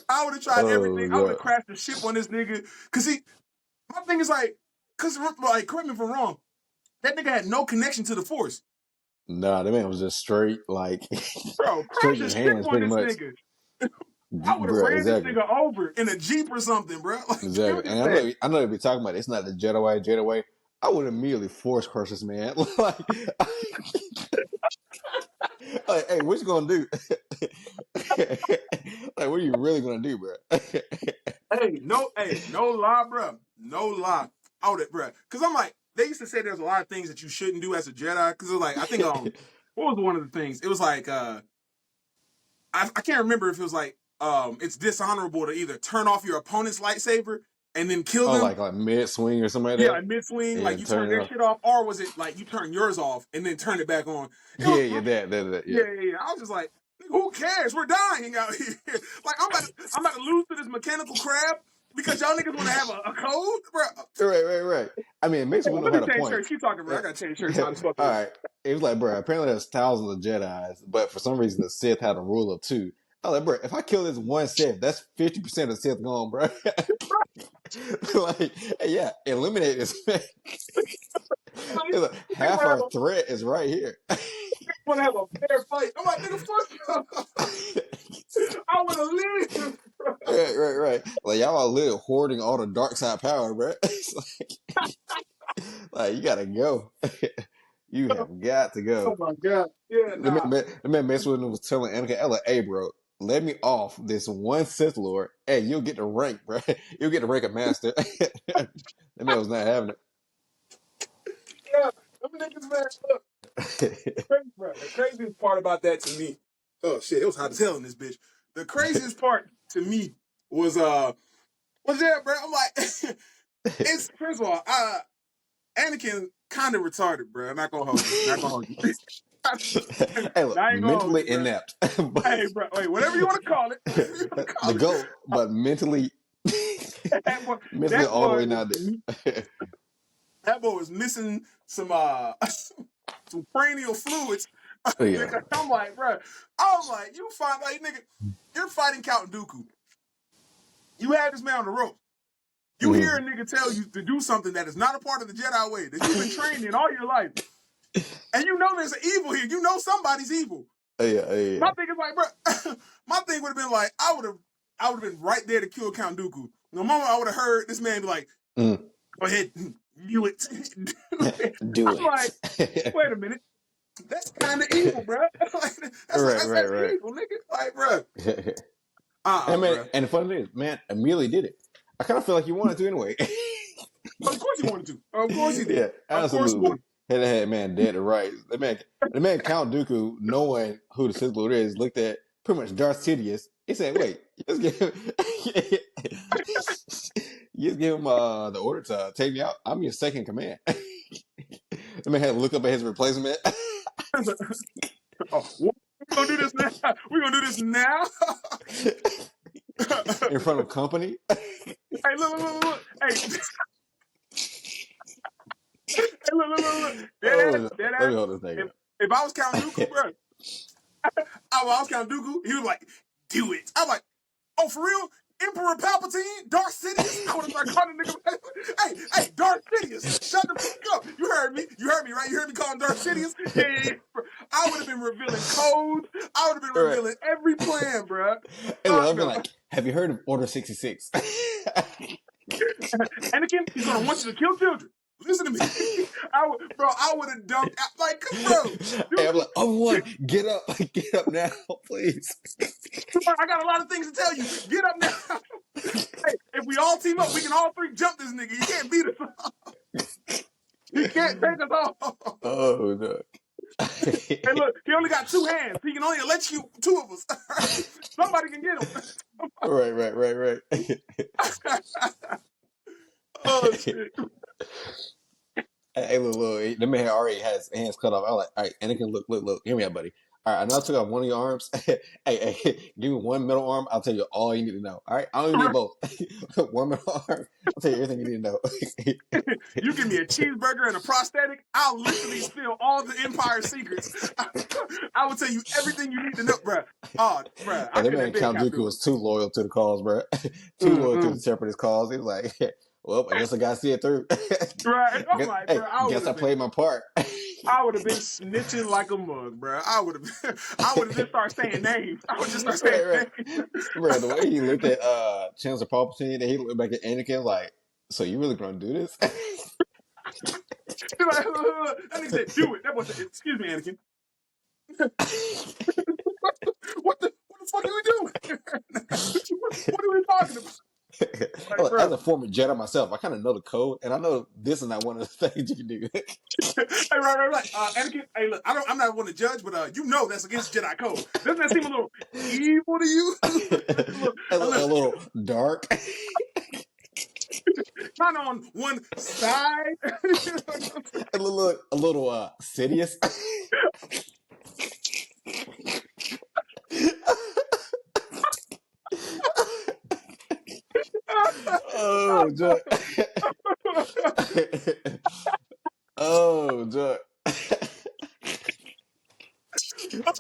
I would have tried everything. I would have crashed the ship on this nigga. Cause my thing is like, correct me if I'm wrong, that nigga had no connection to the Force. Nah, that man was just straight, like, Bro, crash shaking the ship hands on pretty this much. nigga. I would have ran this nigga over in a Jeep or something, bro. Like, exactly. And I know they be talking about it. It's not the Jedi way. I would immediately force crush this man. like, hey, what you gonna do? Like, what are you really gonna do, bro? hey, no lie, bro. No lie. Out it, bro. Cause I'm like, they used to say there's a lot of things that you shouldn't do as a Jedi. Cause it was like, I think what was one of the things? It was like I can't remember if it was like it's dishonorable to either turn off your opponent's lightsaber and then kill them. Like mid swing or something like that. Yeah, like mid swing, like you turn their shit off, or was it like you turn yours off and then turn it back on? That. Yeah. I was just like, who cares? We're dying out here. Like I'm about to lose to this mechanical crab because y'all niggas want to have a code, bro. Right. I mean, Mace Windu had a point. Shirts. Keep talking, bro. I gotta change shirts. All right. It was like, bro, apparently there's thousands of Jedis, but for some reason the Sith had a rule of 2. I was like, bro, if I kill this one Sith, that's 50% of Sith gone, bro. Like, yeah, eliminate this man. Like, half our threat is right here. Want to have a fair fight? I'm like, nigga, fuck you. I want to live. Right. Like, y'all are literally hoarding all the dark side power, bro. Like, you gotta go. You have got to go. Oh my god. Yeah, The man Mace Windu was telling Anakin, like, hey, bro, let me off this one Sith Lord. Hey, you'll get the rank, bro. You'll get the rank of master. That man was not having it. niggas, man. Look, crazy, bro. The craziest part about that to me, oh shit, it was hot as hell in this bitch. The craziest part to me was yeah, bro. I'm like, it's first of all, Anakin kind of retarded, bro. I'm not gonna hold you. Not gonna hold you. Hey, look, I ain't gonna hold you, mentally bro. inept. Hey, bro. Wait, whatever you want to call it. Whatever you want to The call it. goat, but mentally, mentally That all the boy way not there. that boy was missing some some cranial fluids. Yeah. Nigga, I'm like, you find like nigga, you're fighting Count Dooku. You had this man on the rope. You hear a nigga tell you to do something that is not a part of the Jedi way that you've been trained in all your life, and you know there's an evil here. You know somebody's evil. Yeah. My thing is like, bro, my thing would have been like, I would have been right there to kill Count Dooku. The moment I would have heard this man be like, Mm. go ahead, do it. Do I'm like, it. wait a minute. That's kind of evil, bro. That's Right. evil, nigga. Like, bro. And man, Bro. and the funny thing is, man, Amelia did it. I kind of feel like you wanted to anyway. Of course he wanted to. Of course he did. Yeah, Of course he absolutely. wanted Head man dead to right. The man Count Dooku, knowing who the Sith Lord is, looked at pretty much Darth Sidious. He said, "Wait, you just give him, you just give him the order to take me out. I'm your second command." The man had to look up at his replacement to. Oh, we're gonna do this now. We're gonna do this now. in front of company. Hey, look. Hey, hey, look. Dead ass, Oh, dead let ass. me hold this thing If I was Count Dooku, bro, I was Count Dooku, he was like, do it. I'm like, oh, for real? Emperor Palpatine? Darth Sidious? I would have started calling the nigga, hey, Darth Sidious, shut the fuck up. You heard me, right? You heard me calling Darth Sidious? Yeah. I would have been revealing codes. I would have been right. revealing every plan, bro. Hey, look, I've been No. like, have you heard of Order 66? Anakin, he's gonna want you to kill children. Listen to me. I would have dumped out, like, bro. Hey, I'm Dude, like, get up now, please. I got a lot of things to tell you. Get up now. Hey, if we all team up, we can all three jump this nigga. You can't beat us. He can't take us all. Oh no. Hey, look, he only got two hands. He can only electrocute two of us. Somebody can get him. Right. Oh shit. Hey, look, the man already has his hands cut off. I'm like, all right, Anakin, look, hear me out, buddy. All right, I know I took off one of your arms. hey, give me one middle arm. I'll tell you all you need to know. All right, I don't even need both. One middle arm. I'll tell you everything you need to know. You give me a cheeseburger and a prosthetic, I'll literally steal all the Empire secrets. I will tell you everything you need to know, bro. Oh, bro, I And the couldn't man have been Count Count Dooku Dooku. was too loyal to the cause, bro. Too loyal to the separatist cause. He was like, well, I guess I got to see it through. Right? I'm like, bro, Guess I played my part. I would have been snitching like a mug, bro. I would have just started saying names. I would just start saying right. names. Bro, the way he looked at Chancellor Palpatine, and he looked back at Anakin like, so you really gonna do this? Like, that nigga said, do it. That boy said, excuse me, Anakin. What the fuck are we doing? What are we talking about? Like, As bro. a former Jedi myself, I kind of know the code, and I know this is not one of the things you can do. Hey, right. Anakin, hey, look, I'm not one to judge, but you know that's against Jedi code. Doesn't that seem a little evil to you? a little dark. Kind of on one side. a little Sidious. Oh, Joy. Oh, Joy.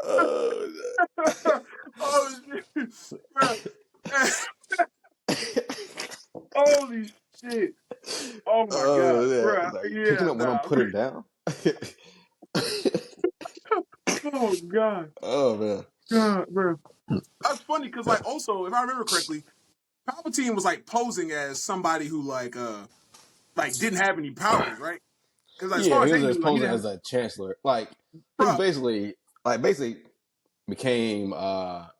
Oh, Oh shit. Holy shit. Oh my god, yeah. bro. Like, picking Yeah, up what I'm nah. putting down. Oh god. Oh, man. God, bro. That's funny because like also, if I remember correctly, Palpatine was like posing as somebody who like didn't have any powers, right? Because like, as Yeah, far he as was they knew, just like he posing didn't have as a chancellor. Like, he was bro. basically became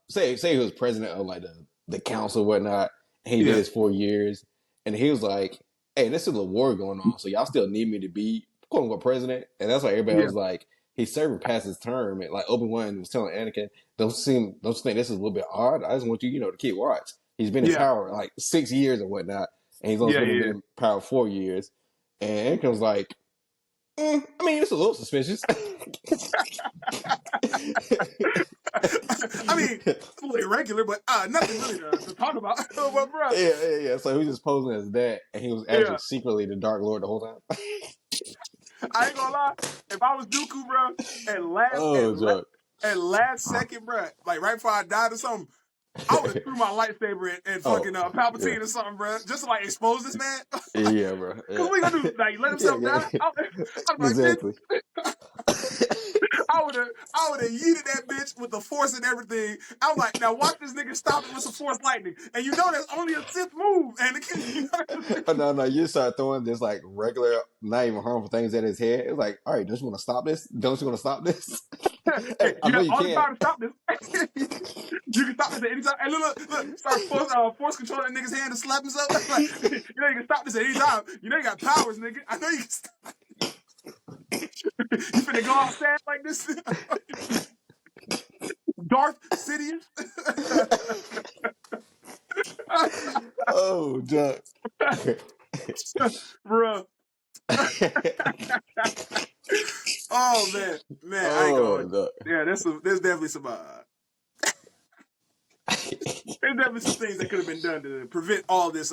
say he was president of like the council and whatnot, and he did Yeah. his 4 years, and he was like, hey, there's still a war going on, so y'all still need me to be quote unquote president, and that's why everybody Yeah, was like, he's serving past his term, and like Obi-Wan was telling Anakin, don't you think this is a little bit odd? I just want you, to keep watch. He's been in yeah, power like 6 years or whatnot, and he's only yeah, been yeah. in power 4 years. And Anakin was like, I mean, it's a little suspicious. I mean, it's a little irregular, but nothing really to talk about. But bro, yeah. So he was just posing as that, and he was actually yeah, secretly the Dark Lord the whole time. I ain't gonna lie. If I was Dooku, bro, at last, at, Oh, la- Jock. at last second, bro, like right before I died or something, I would have threw my lightsaber and Oh, fucking yeah. Palpatine or something, bro, just to like expose this man. Yeah, bro. Cause Yeah. what you gonna do? Like let Yeah, himself yeah. die? I'm like, bitch, Exactly. I would have yeeted that bitch with the force and everything. I'm like, now watch this nigga stop it with some force lightning, and you know that's only a Sith move, and you know that's a Sith Oh, move. no. You start throwing this like regular, not even harmful things at his head. It's like, all right, don't you want to stop this? Don't you want to stop this? Hey, I you know have you all the can. time to stop this. You can stop this at any time. Hey, look, start force control that nigga's hand to slap himself. Like, you know you can stop this at any time. You know you got powers, nigga. I know you can stop. You finna go outside like this? Darth Sidious? Oh, Jock. Bruh. Oh man, I ain't Oh, gonna. Jock. Yeah, there's definitely some there's definitely some things that could have been done to prevent all this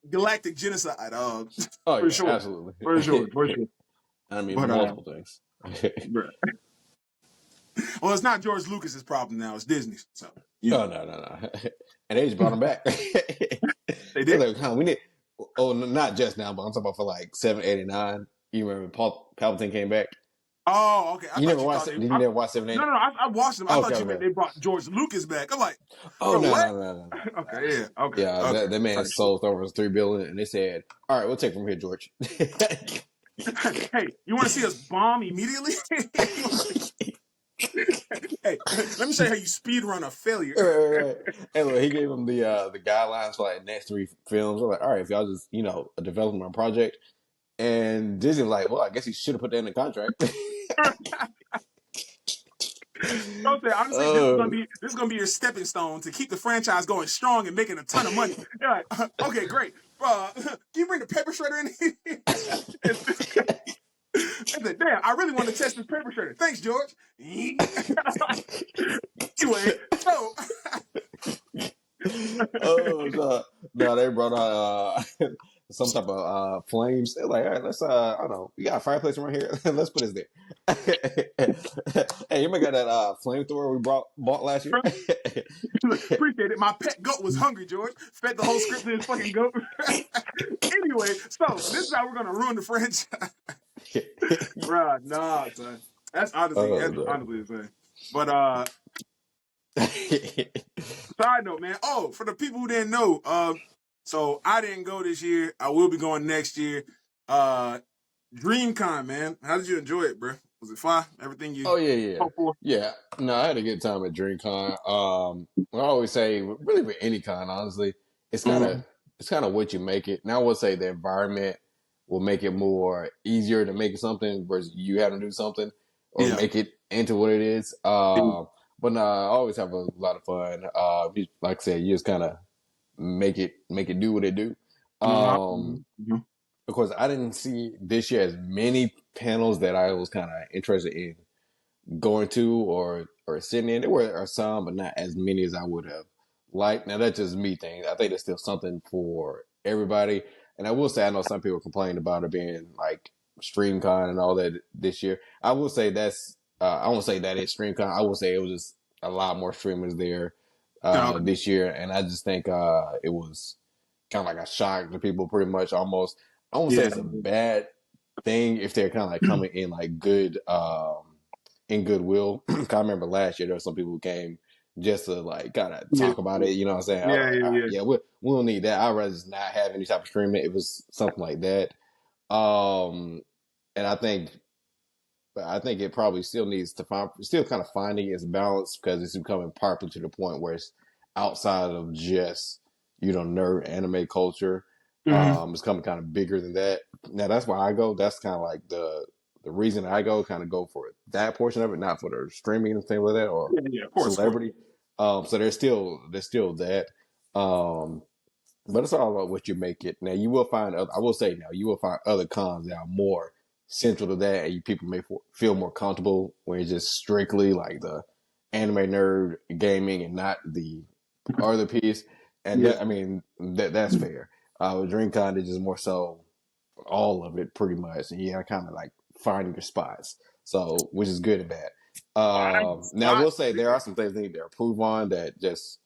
galactic genocide. Oh, For yeah, sure, absolutely. for sure, for sure. I mean, But multiple things. bruh. Well, it's not George Lucas's problem now; it's Disney's. So you Oh, know no. And they just brought him back. they They're did. like, we need. Oh, not just now, but I'm talking about for like 7, 8, and 9. You remember Palpatine came back? Oh, okay. I You thought never you thought watched? they. Did you never watch 7, 8? No. I watched them. I thought Okay, you meant okay. they brought George Lucas back. I'm like, Oh, bro, no, what? no, no, no, no. Okay, yeah, okay, Yeah, okay. that man Right. sold over $3 billion, and they said, "All right, we'll take from here, George." Hey, you want to see us bomb immediately? Hey, let me show you how you speed run a failure. Right. And look, he gave him the guidelines for like next 3 films. I'm like, all right, if y'all just developing my project, and Disney was like, well, I guess he should have put that in the contract. Don't say honestly, Oh, this is gonna be your stepping stone to keep the franchise going strong and making a ton of money. You're like, okay, great. Can you bring the paper shredder in? I said, damn, I really want to test this paper shredder. Thanks, George. Anyway, so oh, no, they brought out some type of flames. They're like, all right, let's I don't know, we got a fireplace around here. Let's put this there. Hey, you remember that flamethrower we bought last year? appreciate it. My pet goat was hungry, George. Fed the whole script to his fucking goat. Anyway, so this is how we're gonna ruin the franchise. Bruh, nah, son. That's Oh, just no. honestly insane. But side note, man. Oh, for the people who didn't know, so I didn't go this year. I will be going next year. DreamCon, man. How did you enjoy it, bro? Was it fun? Everything you Oh, yeah. hoped for? Yeah. No, I had a good time at DreamCon. I always say, really with any con, honestly, it's kind of Mm-hmm. it's kind of what you make it. Now, I would say the environment will make it more easier to make something versus you having to do something or Yeah. make it into what it is. But no, I always have a lot of fun. Like I said, you just kind of make it do what it do. Mm-hmm. Of course, I didn't see this year as many panels that I was kind of interested in going to or sitting in. There were some, but not as many as I would have liked. Now that's just me thing. I think there's still something for everybody. And I will say, I know some people complain about it being like StreamCon and all that this year. I will say that's I won't say that it's StreamCon. I will say it was just a lot more streamers there Okay. this year, and I just think it was kind of like a shock to people. Pretty much, almost. I won't say Yeah. it's a bad thing if they're kind of like coming in like good in goodwill. I remember last year there were some people who came just to like kind of Yeah. talk about it. You know what I'm saying? I was Yeah. like, all right, Yeah. yeah, we don't need that. I'd rather just not have any type of streaming. It was something like that. And I think it probably still needs to still kind of finding its balance because it's becoming popular to the point where it's outside of just nerd anime culture. Mm-hmm. It's becoming kind of bigger than that. Now that's why I go. That's kind of like the reason I go. Kind of go for it. That portion of it, not for the streaming and things like that or Yeah, of course. celebrity. So there's still that. But it's all about what you make it. Now you will find other, I will say now you will find other cons that are more central to that, and people may feel more comfortable when it's just strictly like the anime nerd gaming and not the other piece. And Yeah. that, I mean that's fair. With DreamCon, it's just more so all of it pretty much, and yeah, kind of like finding your spots. So which is good and bad. Fine Now I spot. will say there are some things they need to improve on that just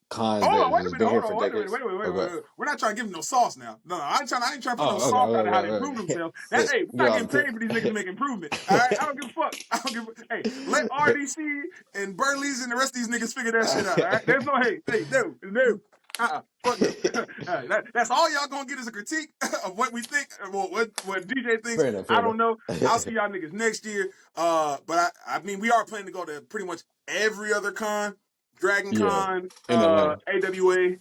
cons Hold that on, have wait a just minute. been here Hold for on, wait a minute. decades. Wait, wait, wait, wait, Okay. wait. We're not trying to give them no sauce now. No, I ain't trying to put no Oh, okay, sauce out of how to okay, improve okay. themselves. That hey, we're Get not off getting the paid tip. for these niggas to make improvement. All right, I don't give a fuck. I don't give. Hey, let RDC and Burley's and the rest of these niggas figure that shit out. All right, there's no hey, no. Fuck no. That's all y'all gonna get is a critique of what we think, well, what DJ thinks. Fair enough, I fair don't enough. know. I'll see y'all niggas next year. But I mean, we are planning to go to pretty much every other con, Dragon Yeah, Con, in Atlanta. AWA.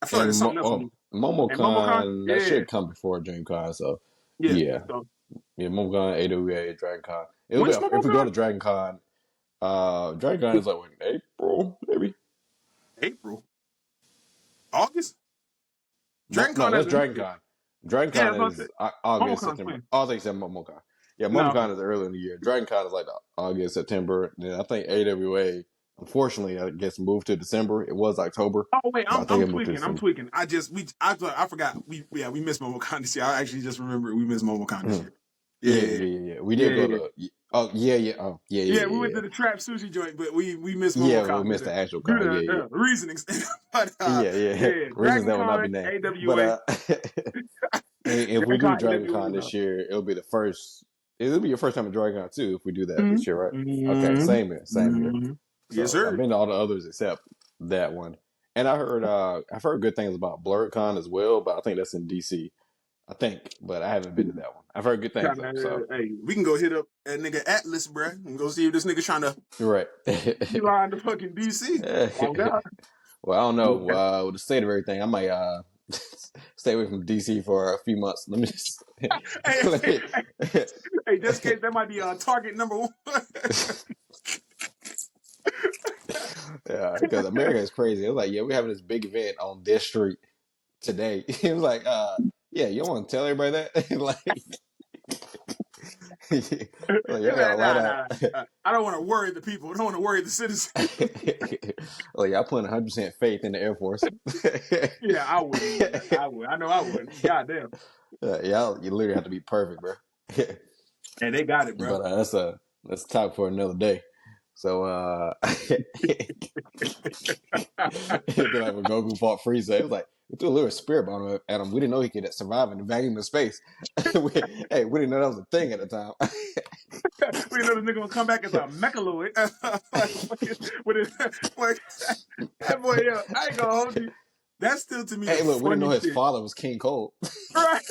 I feel like And there's something else we need. And MomoCon, MomoCon, that yeah, should come before DreamCon, so yeah. yeah. So Yeah, MomoCon, AWA, Dragon Con. It'll be when's if we go MomoCon? to Dragon Con, Dragon Con is like what, April, maybe? April, August. Dragon No, Con as that's a New Dragon Year. Con. Dragon Yeah, Con that's what I said. is August, MomoCon's September. when? Oh, I think it's MomoCon. Yeah, No. MomoCon is early in the year. Dragon Con is like August, September. And then I think AWA, unfortunately, I guess moved to December. It was October, Oh wait, but I think I'm it moved to tweaking. I'm December. tweaking. I forgot. We missed MomoCon this year. I actually just remembered we missed MomoCon this Mm. year. Yeah, Yeah, yeah, yeah, yeah. We did yeah, go yeah. to. Oh, yeah, yeah. Oh, yeah, yeah, Yeah, we yeah, went yeah. to the Trap Sushi joint, but we missed Yeah, we MomoCon missed the actual due con. Yeah, to yeah, reasonings. But yeah, yeah. yeah, Reasons Dragon that will not Con, be named. But AWA, if we Dragon do Con, Dragon AWA, Con no. this year, it'll be the first. It'll be your first time at Dragon Con too. If we do that this year, right? Okay, Mm-hmm. same here, same here. Mm-hmm. Yes, So I've sir. been to all the others except that one, and I've heard good things about BlurredCon as well, but I think that's in DC. I think, but I haven't been to that one. I've heard good things though. So Hey, we can go hit up that nigga Atlas, bruh, and go see if this nigga trying to you're right. beeline to fucking DC. Oh God. Well, I don't know. Yeah. With the state of everything, I might stay away from DC for a few months. Let me just. Hey, let hey, me- hey, just in case that might be target number one. Yeah, because America is crazy. It was like, yeah, we're having this big event on this street today. It was like, yeah, you don't want to tell everybody that? Like, y'all gotta light Nah. out. I don't want to worry the people. I don't want to worry the citizens. Like, y'all putting 100% faith in the Air Force. Yeah, I wouldn't. I would. I know I wouldn't. Goddamn. Y'all, you literally have to be perfect, bro. And they got it, bro. But that's talk for another day. So it'd be like when Goku fought Frieza. It was like we threw a little spirit bomb at him. We didn't know he could survive in the vacuum of space. We didn't know that was a thing at the time. We know this nigga gonna come back as a mechaloid. With his, that boy, yo, I ain't gonna hold you. That's still to me Hey, the look, we didn't know funniest his shit. father was King Cold. Right?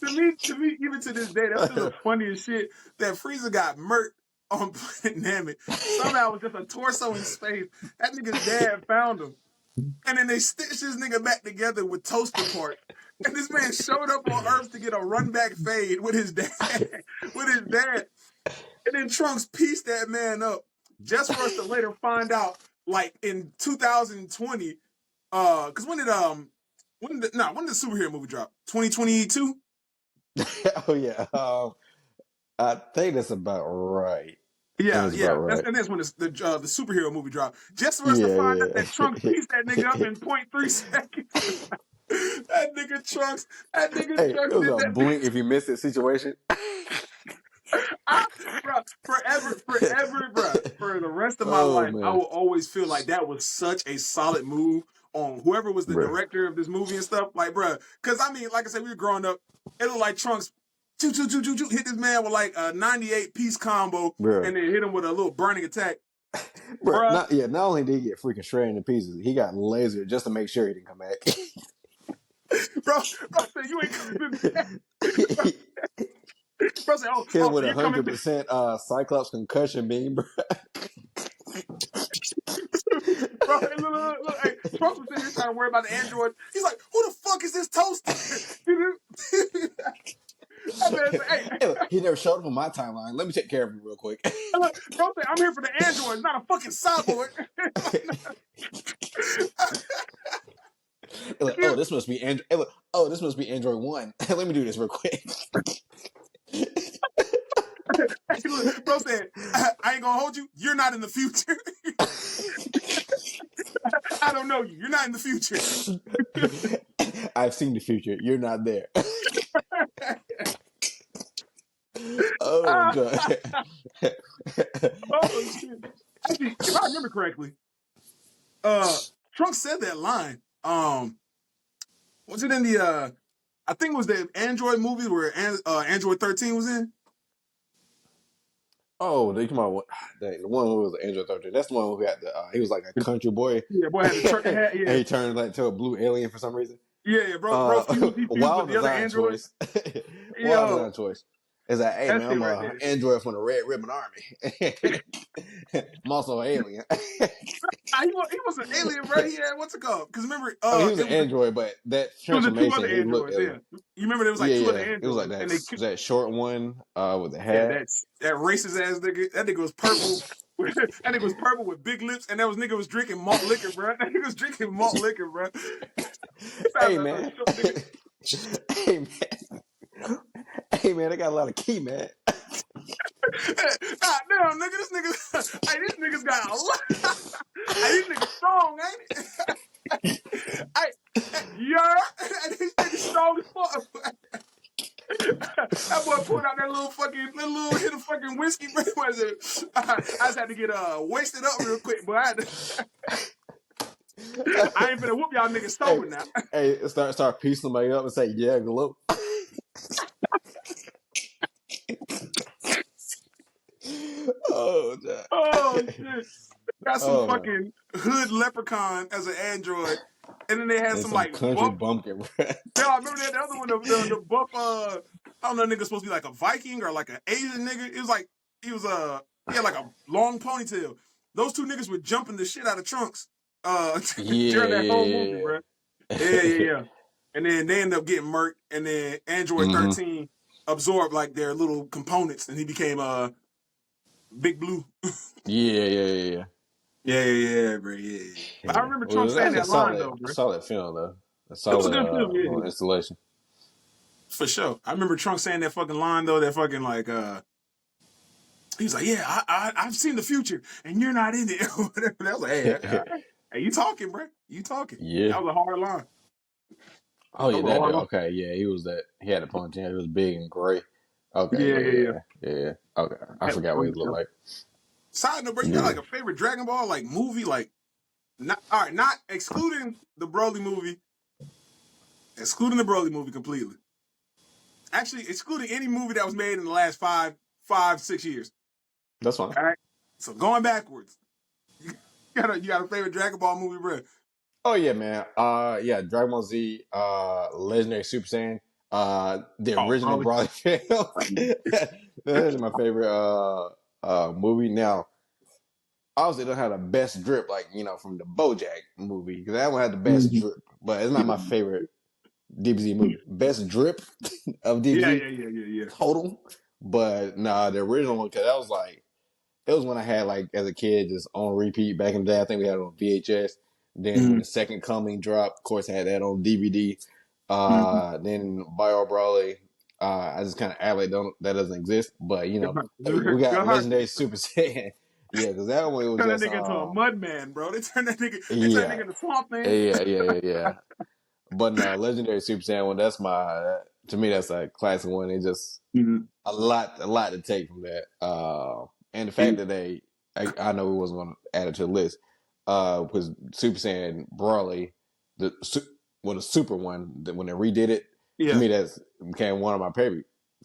To me, even to this day, that's still the funniest shit. That Frieza got murked on Planet Namek. Somehow it was just a torso in space. That nigga's dad found him. And then they stitched this nigga back together with toaster parts. And this man showed up on Earth to get a run back fade with his dad. And then Trunks pieced that man up just for us to later find out, like in 2020. Because when did the superhero movie drop? 2022? Oh yeah, I think that's about right. Yeah. About right. That's when the superhero movie dropped. Just for us to Yeah, find out yeah. that Trunks pieced that nigga up in 0.3 seconds. That nigga Trunks Hey, it was did a that. blink if you miss it situation. Bro, forever, bro. For the rest of my Oh life, I man, will always feel like that was such a solid move on whoever was the bro. director of this movie and stuff. Like, bro, because I mean, like I said, we were growing up. It looked like Trunks hit this man with like a 98 piece combo, Bro. and then hit him with a little burning attack. Bro, not only did he get freaking shredded into pieces, he got lasered just to make sure he didn't come back. bro, said, you ain't coming back. Bro said, Hit with you're coming 100% Cyclops concussion beam, bro. Bro, look, hey, Trump was sitting here trying to worry about the android. He's like, who the fuck is this toaster? He never showed up on my timeline. Let me take care of him real quick. Look, bro said, I'm here for the androids, not a fucking cyborg. Like, oh, this must be Android. Oh, this must be Android 1. Let me do this real quick. Look, bro said, I ain't gonna hold you. You're not in the future. I don't know you. You're not in the future. I've seen the future. You're not there. Oh, God. Oh shit! Actually, if I remember correctly, Trunks said that line. Was it in the? I think it was the Android movie where Android 13 was in. Oh, they come on. Dang, the one who was Android 13. That's the one who got the. He was like a country boy. Yeah, boy had the trucker hat. Yeah, And he turned like to a blue alien for some reason. yeah, bro. He fused with Wild the other design android. choice. Wild Yo, design choice. It's like, hey, that man, shit I'm right an there. android from the Red Ribbon Army. I'm also an alien. He was an alien, bro. He had what's it called? Because remember, I mean, he was an it was android, but that it was the two other transformation, he looked androids. alien. Yeah, you remember there was like Yeah, two other yeah. It was like androids, and that short one with the yeah, hat. that racist ass nigga. That nigga was purple. That nigga was purple with big lips, and that nigga was drinking malt liquor, bro. That nigga was drinking malt liquor, bro. Hey, man. Hey, man. Hey, man, I got a lot of key, man. Ah, damn, nigga, this nigga's got a lot. Hey, these niggas strong, ain't it? Yeah, these niggas strong as fuck. That boy pulled out that little hit of fucking whiskey. Was it? I just had to get wasted up real quick, but I ain't finna whoop y'all niggas sober now. Hey, start piecing somebody up and say, yeah, glow. Oh, God. Oh shit! Got some Oh, man. fucking hood leprechaun as an android, and then they had And some some like country buff. bumpkin. Yeah, I remember that the other one, the buff. I don't know, nigga supposed to be like a Viking or like an Asian nigga. It was like he had like a long ponytail. Those two niggas were jumping the shit out of Trunks Yeah, during that whole movie, yeah, bro. Yeah, yeah. yeah, yeah. And then they end up getting murked, and then Android Mm-hmm. 13 absorbed like their little components, and he became Big Blue. Yeah, yeah, yeah. Yeah, bro. Yeah. But I Yeah. remember Well, Trunks saying that's a that line though, bro. solid film, though. A It was a solid good film, yeah, little installation. for sure. I remember Trunks saying that fucking line though. That fucking like he was like, yeah, I've seen the future, and you're not in it. Whatever. I was like, hey, you talking, bro? You talking? Yeah. That was a hard line. Oh, That yeah, was a that hard dude. line. Okay, yeah, he was that. He had a ponytail. He was big and gray. Okay, Yeah. yeah. Okay, I Had a forgot what he looked ponytail. like. Side note, bro, you got Yeah. like a favorite Dragon Ball like movie, like not all right, not excluding the Broly movie, completely. Actually, excluding any movie that was made in the last 6 years. That's fine. All right. So going backwards, you got a favorite Dragon Ball movie, bro? Oh yeah, man. Yeah, Dragon Ball Z, Legendary Super Saiyan, the Oh, original Broly. Broly film. That's my favorite movie. Now, obviously, it don't have the best drip like from the BoJack movie because that one had the best Mm-hmm. drip, but it's not my favorite DBZ movie. Best drip of DBZ Yeah. total, but nah, the original one because that was like it was when I had like as a kid just on repeat back in the day. I think we had it on VHS. Then when Mm-hmm. the second coming dropped, of course I had that on DVD. Mm-hmm. Then Bio Brawley, I just kind of act like that doesn't exist. But we got God, Legendary Super Saiyan. Yeah, because that one it was turn that just nigga into a mud man, bro. They turn that yeah, nigga into Swamp Man. yeah. But no, Legendary Super Saiyan one, that's to me that's a classic one. It just Mm-hmm. a lot to take from that. And the fact that I know we wasn't going to add it to the list, was Super Saiyan Brawley, the super one that when they redid it, to Yeah, me that's became one of my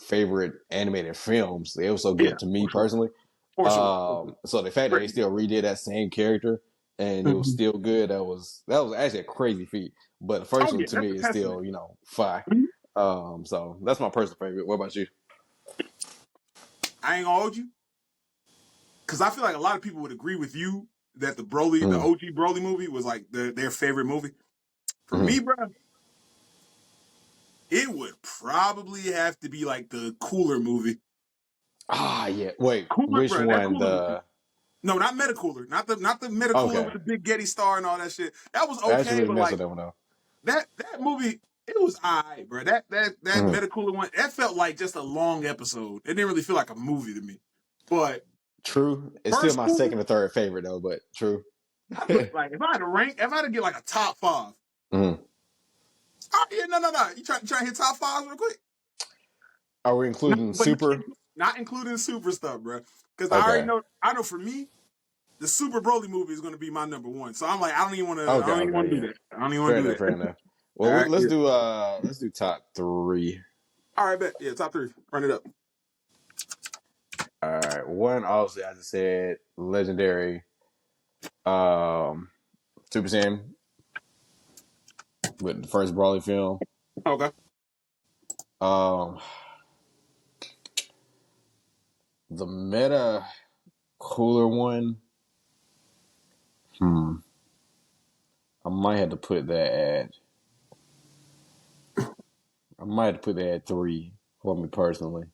favorite animated films. It was so yeah, good to me personally. for sure. So the fact that they still redid that same character and it was Mm-hmm. still good, that was actually a crazy feat. But the first Oh one yeah, to that's me a is testament. still fire. Mhm. So that's my personal favorite. What about you? I ain't gonna hold you, because I feel like a lot of people would agree with you that the OG Broly movie was like their favorite movie. For Mm-hmm. me, bro, it would probably have to be like the Cooler movie. Ah, yeah. Wait, Cooler, which bro. That one? cooler. The No, not Metacooler. Not the Metacooler with okay. the big Getty star and all that shit. That was I actually okay, really but messed like with that one though. that movie, it was alright, bro. That Mhm. Metacooler one, that felt like just a long episode. It didn't really feel like a movie to me. But True. It's still first my Cooler, second or third favorite though, but true. I put like if I had to get like a top five. Mhm. Oh yeah, no. You trying to hit top fives real quick? Are we No, including but Super? not including super stuff, bro. Because I already Okay. know. I know for me, the Super Broly movie is going to be my number one. So I'm like, I don't even want to. I Okay. don't even want Okay. to do Yeah. that. I don't even want Fair to do enough. Fair that. enough. All Well, right. Yeah. let's do top three. All right. Bet. Yeah. Top three. Run it up. All right. One, obviously, I just said legendary. Um, Super Saiyan with the first Brawley film. Okay. Um, the meta cooler one. Hmm. I might have to put that at. I might have to put that at three for me personally.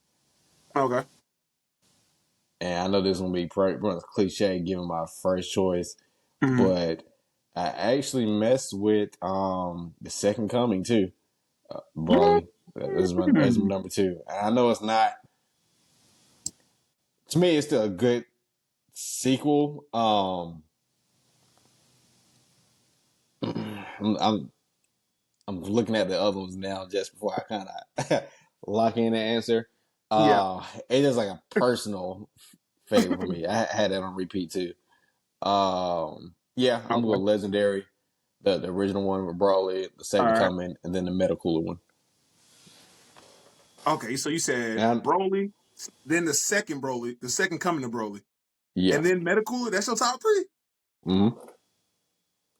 Okay. And I know this is gonna be probably cliche given my first choice, Mm-hmm. but I actually messed with the Second Coming too, Brawley. That's my number two. And I know it's not. To me, it's still a good sequel. I'm I'm looking at the other ones now just before I kind of lock in the answer. Yeah. It is like a personal favorite for me. I had that on repeat too. Yeah, I'm gonna go Okay. legendary. The original one with Brawley, the All second right. coming, and then the meta cooler one. Okay. So you said And Broly, then the second Broly, the second coming of Broly, yeah, and then Metacooler. That's your top three. mm-hmm.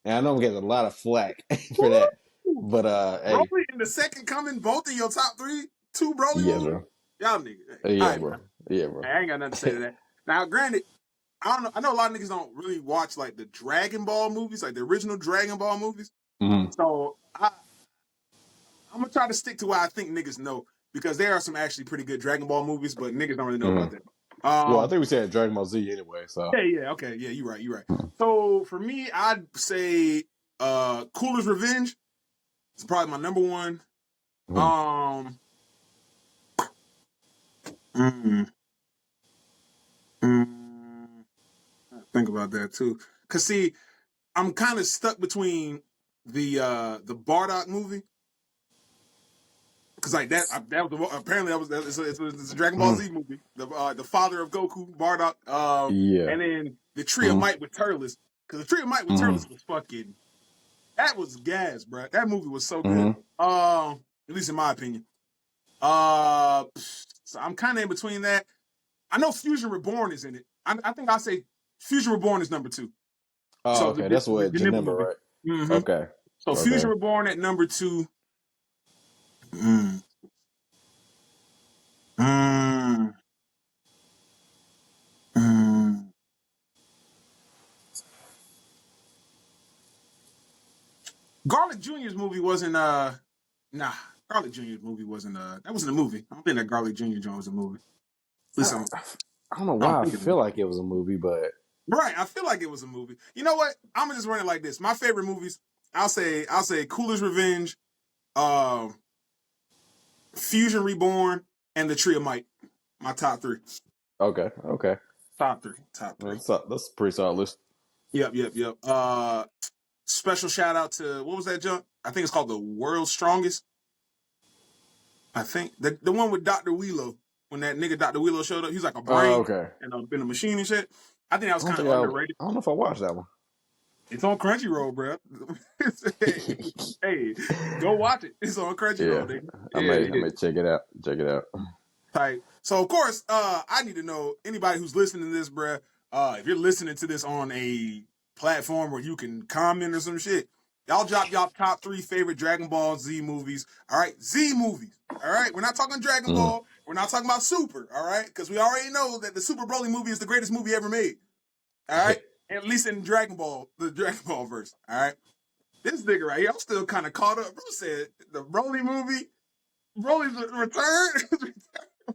And I know I'm getting a lot of flack for that, Woo! but hey, Broly and the second coming, both in your top three. Two Broly yeah, movies. bro, Y'all niggas. Hey, all yeah, right, bro, man. yeah, bro. Hey, I ain't got nothing to say to that. Now, granted, I don't know. I know a lot of niggas don't really watch like the Dragon Ball movies, like the original Dragon Ball movies. Mm-hmm. So I'm gonna try to stick to what I think niggas know because there are some actually pretty good Dragon Ball movies, but niggas don't really know about Mm-hmm. that. Well, I think we said Dragon Ball Z anyway, so. Yeah, okay, yeah, you're right, you're right. So for me, I'd say Cooler's Revenge is probably my number one. Mm-hmm. Um, mm, mm, think about that too, cause see, I'm kind of stuck between the Bardock movie. Cause like that was apparently it's a Dragon Ball Mm-hmm. Z movie. The father of Goku, Bardock, Yeah. and then the Tree of Mm-hmm. Might with Turles. Cause the Tree of Might with Mm-hmm. Turles was fucking. That was gas, bro. That movie was so good. Mm-hmm. At least in my opinion. So I'm kind of in between that. I know Fusion Reborn is in it. I think I'll say Fusion Reborn is number two. Oh, So okay, that's what the Nibble Janemba, movie. right? Mm-hmm. Okay, So Fusion okay. Reborn at number two. Mm. Mm. Mm. Garlic Jr.'s movie wasn't nah. Garlic Jr.'s movie wasn't that wasn't a movie. I don't think that Garlic Jr. joint was a movie. At least I, I don't know I don't why I think it was. feel like it was a movie, but Right, I feel like it was a movie. You know what? I'm gonna just run it like this. My favorite movies, I'll say Cooler's Revenge, uh, Fusion Reborn, and The Tree of Might. My top three. okay, okay. Top three. Top three. That's a pretty solid list. Yep. Special shout out to what was that junk? I think it's called The World's Strongest. I think the one with Dr. Wheelo. When that nigga Dr. Wheelo showed up, he's like a brain Okay. and been a machine and shit. I think that I was don't kind think of underrated. I don't know if I watched that one. It's on Crunchyroll, bro. hey, go watch it. It's on Crunchyroll, Yeah, nigga. I Yeah. may check it out. Check it out. Type. So of course, I need to know anybody who's listening to this, bruh. If you're listening to this on a platform where you can comment or some shit, y'all drop y'all top three favorite Dragon Ball Z movies. All right, Z movies. All right, we're not talking Dragon Mm. Ball. We're not talking about Super. All right, because we already know that the Super Broly movie is the greatest movie ever made. All right, at least in Dragon Ball, the Dragon Ball verse. All right, this nigga right here, I'm still kind of caught up. Bro said the Broly movie, Broly's return.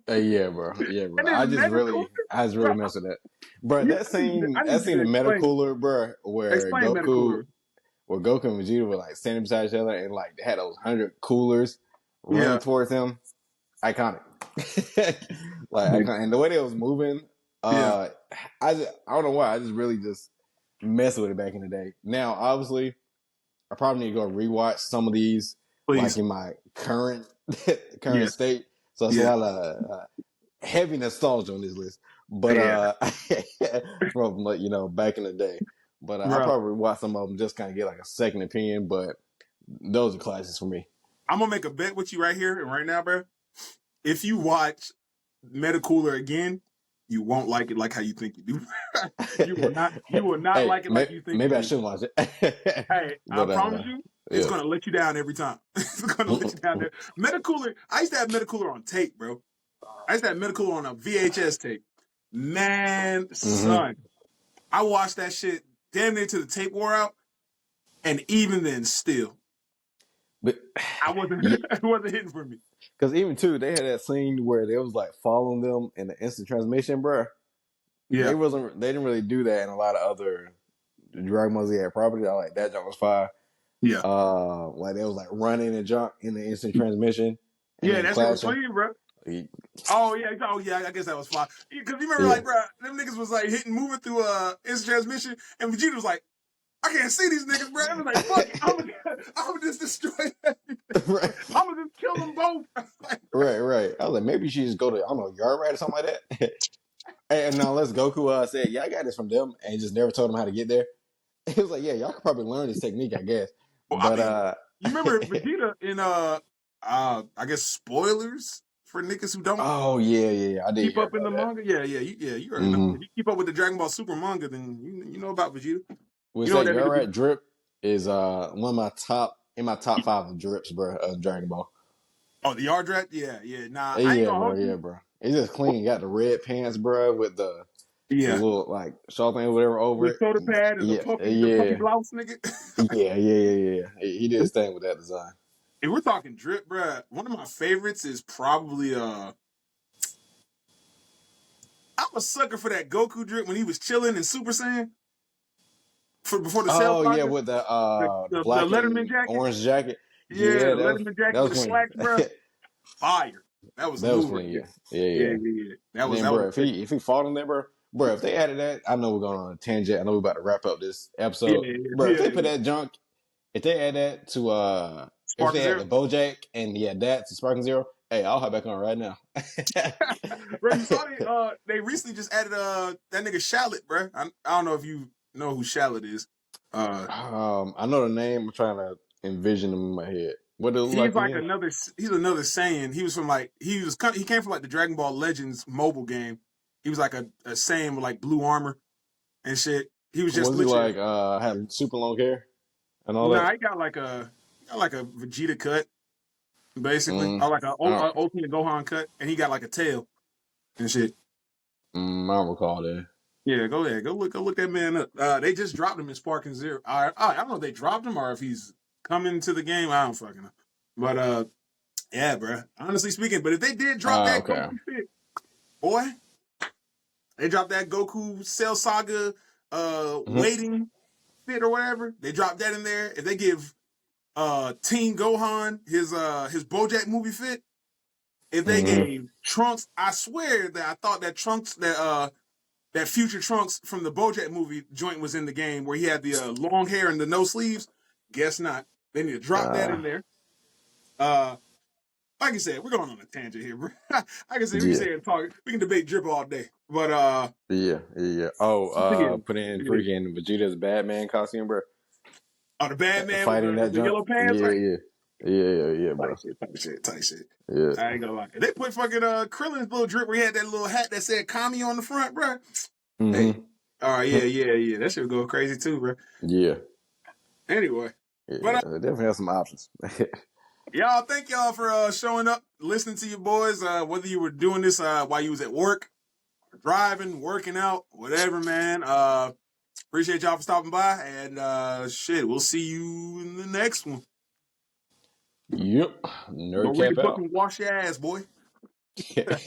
Yeah, bro. Yeah, bro. And then Metacooler, I just bro. really messed with that. Bro, I that need you scene to in explain Metacooler, bro, Metacooler. where Goku and Vegeta were like standing beside each other and like they had those 100 coolers running Yeah, towards him. Iconic. Like iconic. And the way they was moving, yeah, I don't know why. I just really just messed with it back in the day. Now, obviously, I probably need to go rewatch some of these like please, in my current yeah, current state. So it's a yeah, lot of heavy nostalgia on this list. But yeah, from like back in the day. But I'll bro. probably watch some of them just kind of get like a second opinion. But those are classics for me. I'm gonna make a bet with you right here and right now, bro. If you watch Metacooler again, you won't like it like how you think you do. You will not. You will not Hey, like it like you think you maybe I do. should watch it. Hey, I But promise you, it's yeah. gonna let you down every time. It's gonna let you down there. Metacooler. I used to have Metacooler on tape, bro. I used to have Metacooler on a VHS tape. Man, Mm-hmm. son, I watched that shit damn near to the tape wore out, and even then, still, But I wasn't. yeah, It wasn't hitting for me. because even too, they had that scene where they was like following them in the instant transmission, bro. Yeah, They didn't really do that in a lot of other Dragon Ball Z had properties. I like that jump was fire. yeah, Like they was like running and jump in the instant transmission and yeah. then That shit was clashing. clean, bro. Yeah, Oh yeah, I guess that was fine. Because you remember, yeah. like, bro, them niggas was like moving through instant transmission, and Vegeta was like, I can't see these niggas, bro. I was like, fuck it, I'm gonna just destroy everything. Right, I'm gonna just kill them both. right. I was like, maybe you should just go to I don't know yard rat or something like that. And now unless Goku said, yeah, I got this from them, and just never told them how to get there. He was like, yeah, y'all could probably learn this technique, I guess. Well, I But mean, you remember Vegeta in I guess spoilers for niggas who don't oh yeah, I did keep hear up in about the that. manga. You already know. Mm-hmm. If you keep up with the Dragon Ball Super manga, then you know about Vegeta. Which You know what that that yard nigga do? rat drip is one of my top in my top five of drips, bro. Dragon Ball. Oh, the Yardrat? Yeah. Nah, I ain't Yeah, gonna bro. hold Yeah, you. bro. It's just clean. Got the red pants, bro, with the Yeah. little like shawl thing, whatever over The it. shoulder pad and Yeah, the puffy yeah, blouse, nigga. yeah. He did his thing with that design. If we're talking drip, bruh, one of my favorites is probably I'm a sucker for that Goku drip when he was chilling in Super Saiyan for before the Cell Oh yeah, Saga. with The black Letterman and jacket. orange jacket. Yeah, Yeah, the Letterman that jacket with was the clean. slacks, bruh. Fire. That was That was smooth right clean. there. Yeah. Yeah. That And was then, bro, a if he fought in there, bro, if they added that, I know we're going on a tangent. I know we're about to wrap up this episode, bro. If they put yeah. that junk, if they add that to if Spark they add Zero. the BoJack and that to Sparking Zero, hey, I'll hop back on right now. Bro, you saw they recently just added that nigga Shallot, bro. I don't know if you know who Shallot is. Uh I know the name. I'm trying to envision him in my head. What did it look like again? He's another Saiyan. He was from like he came from like the Dragon Ball Legends mobile game. He was like a Saiyan with like blue armor and shit. He was just Was he literally like had super long hair and all nah. that? He got like a Vegeta cut basically, Mm, or like a I Ultimate Gohan cut, and he got like a tail and shit. I don't recall that. Yeah, go ahead, go look that man up. They just dropped him in Sparking Zero. I don't know if they dropped him or if he's coming to the game. I don't fucking know. But yeah, bro. Honestly speaking, but if they did drop that Okay. Goku shit, boy, they dropped that Goku Cell Saga Mm-hmm. waiting fit or whatever. They dropped that in there. If they give Teen Gohan his BoJack movie fit, if they Mm-hmm. gave Trunks, I swear that I thought that Trunks that future Trunks from the BoJack movie joint was in the game where he had the long hair and the no sleeves. Guess not. They need to drop that in there. Like I said, we're going on a tangent here, bro. Like I said, we Yeah. say and talk. We can debate drip all day, but Yeah. Oh, yeah. put in freaking Vegeta's Batman costume, bro. Oh, the bad man with Fighting that the junk. yellow pants, right? Yeah, bro. Tight shit. Yeah. I ain't gonna lie. They put fucking Krillin's little drip where he had that little hat that said Kami on the front, bro. Hey, Mm-hmm. all right, yeah. That shit go crazy too, bro. Yeah. Anyway, Yeah. but They definitely have some options. y'all, thank y'all for showing up, listening to your boys. Whether you were doing this while you was at work, driving, working out, whatever, man. Appreciate y'all for stopping by, and shit, we'll see you in the next one. Yep. Go read a Nerdcap book out. and wash your ass, boy. Yeah.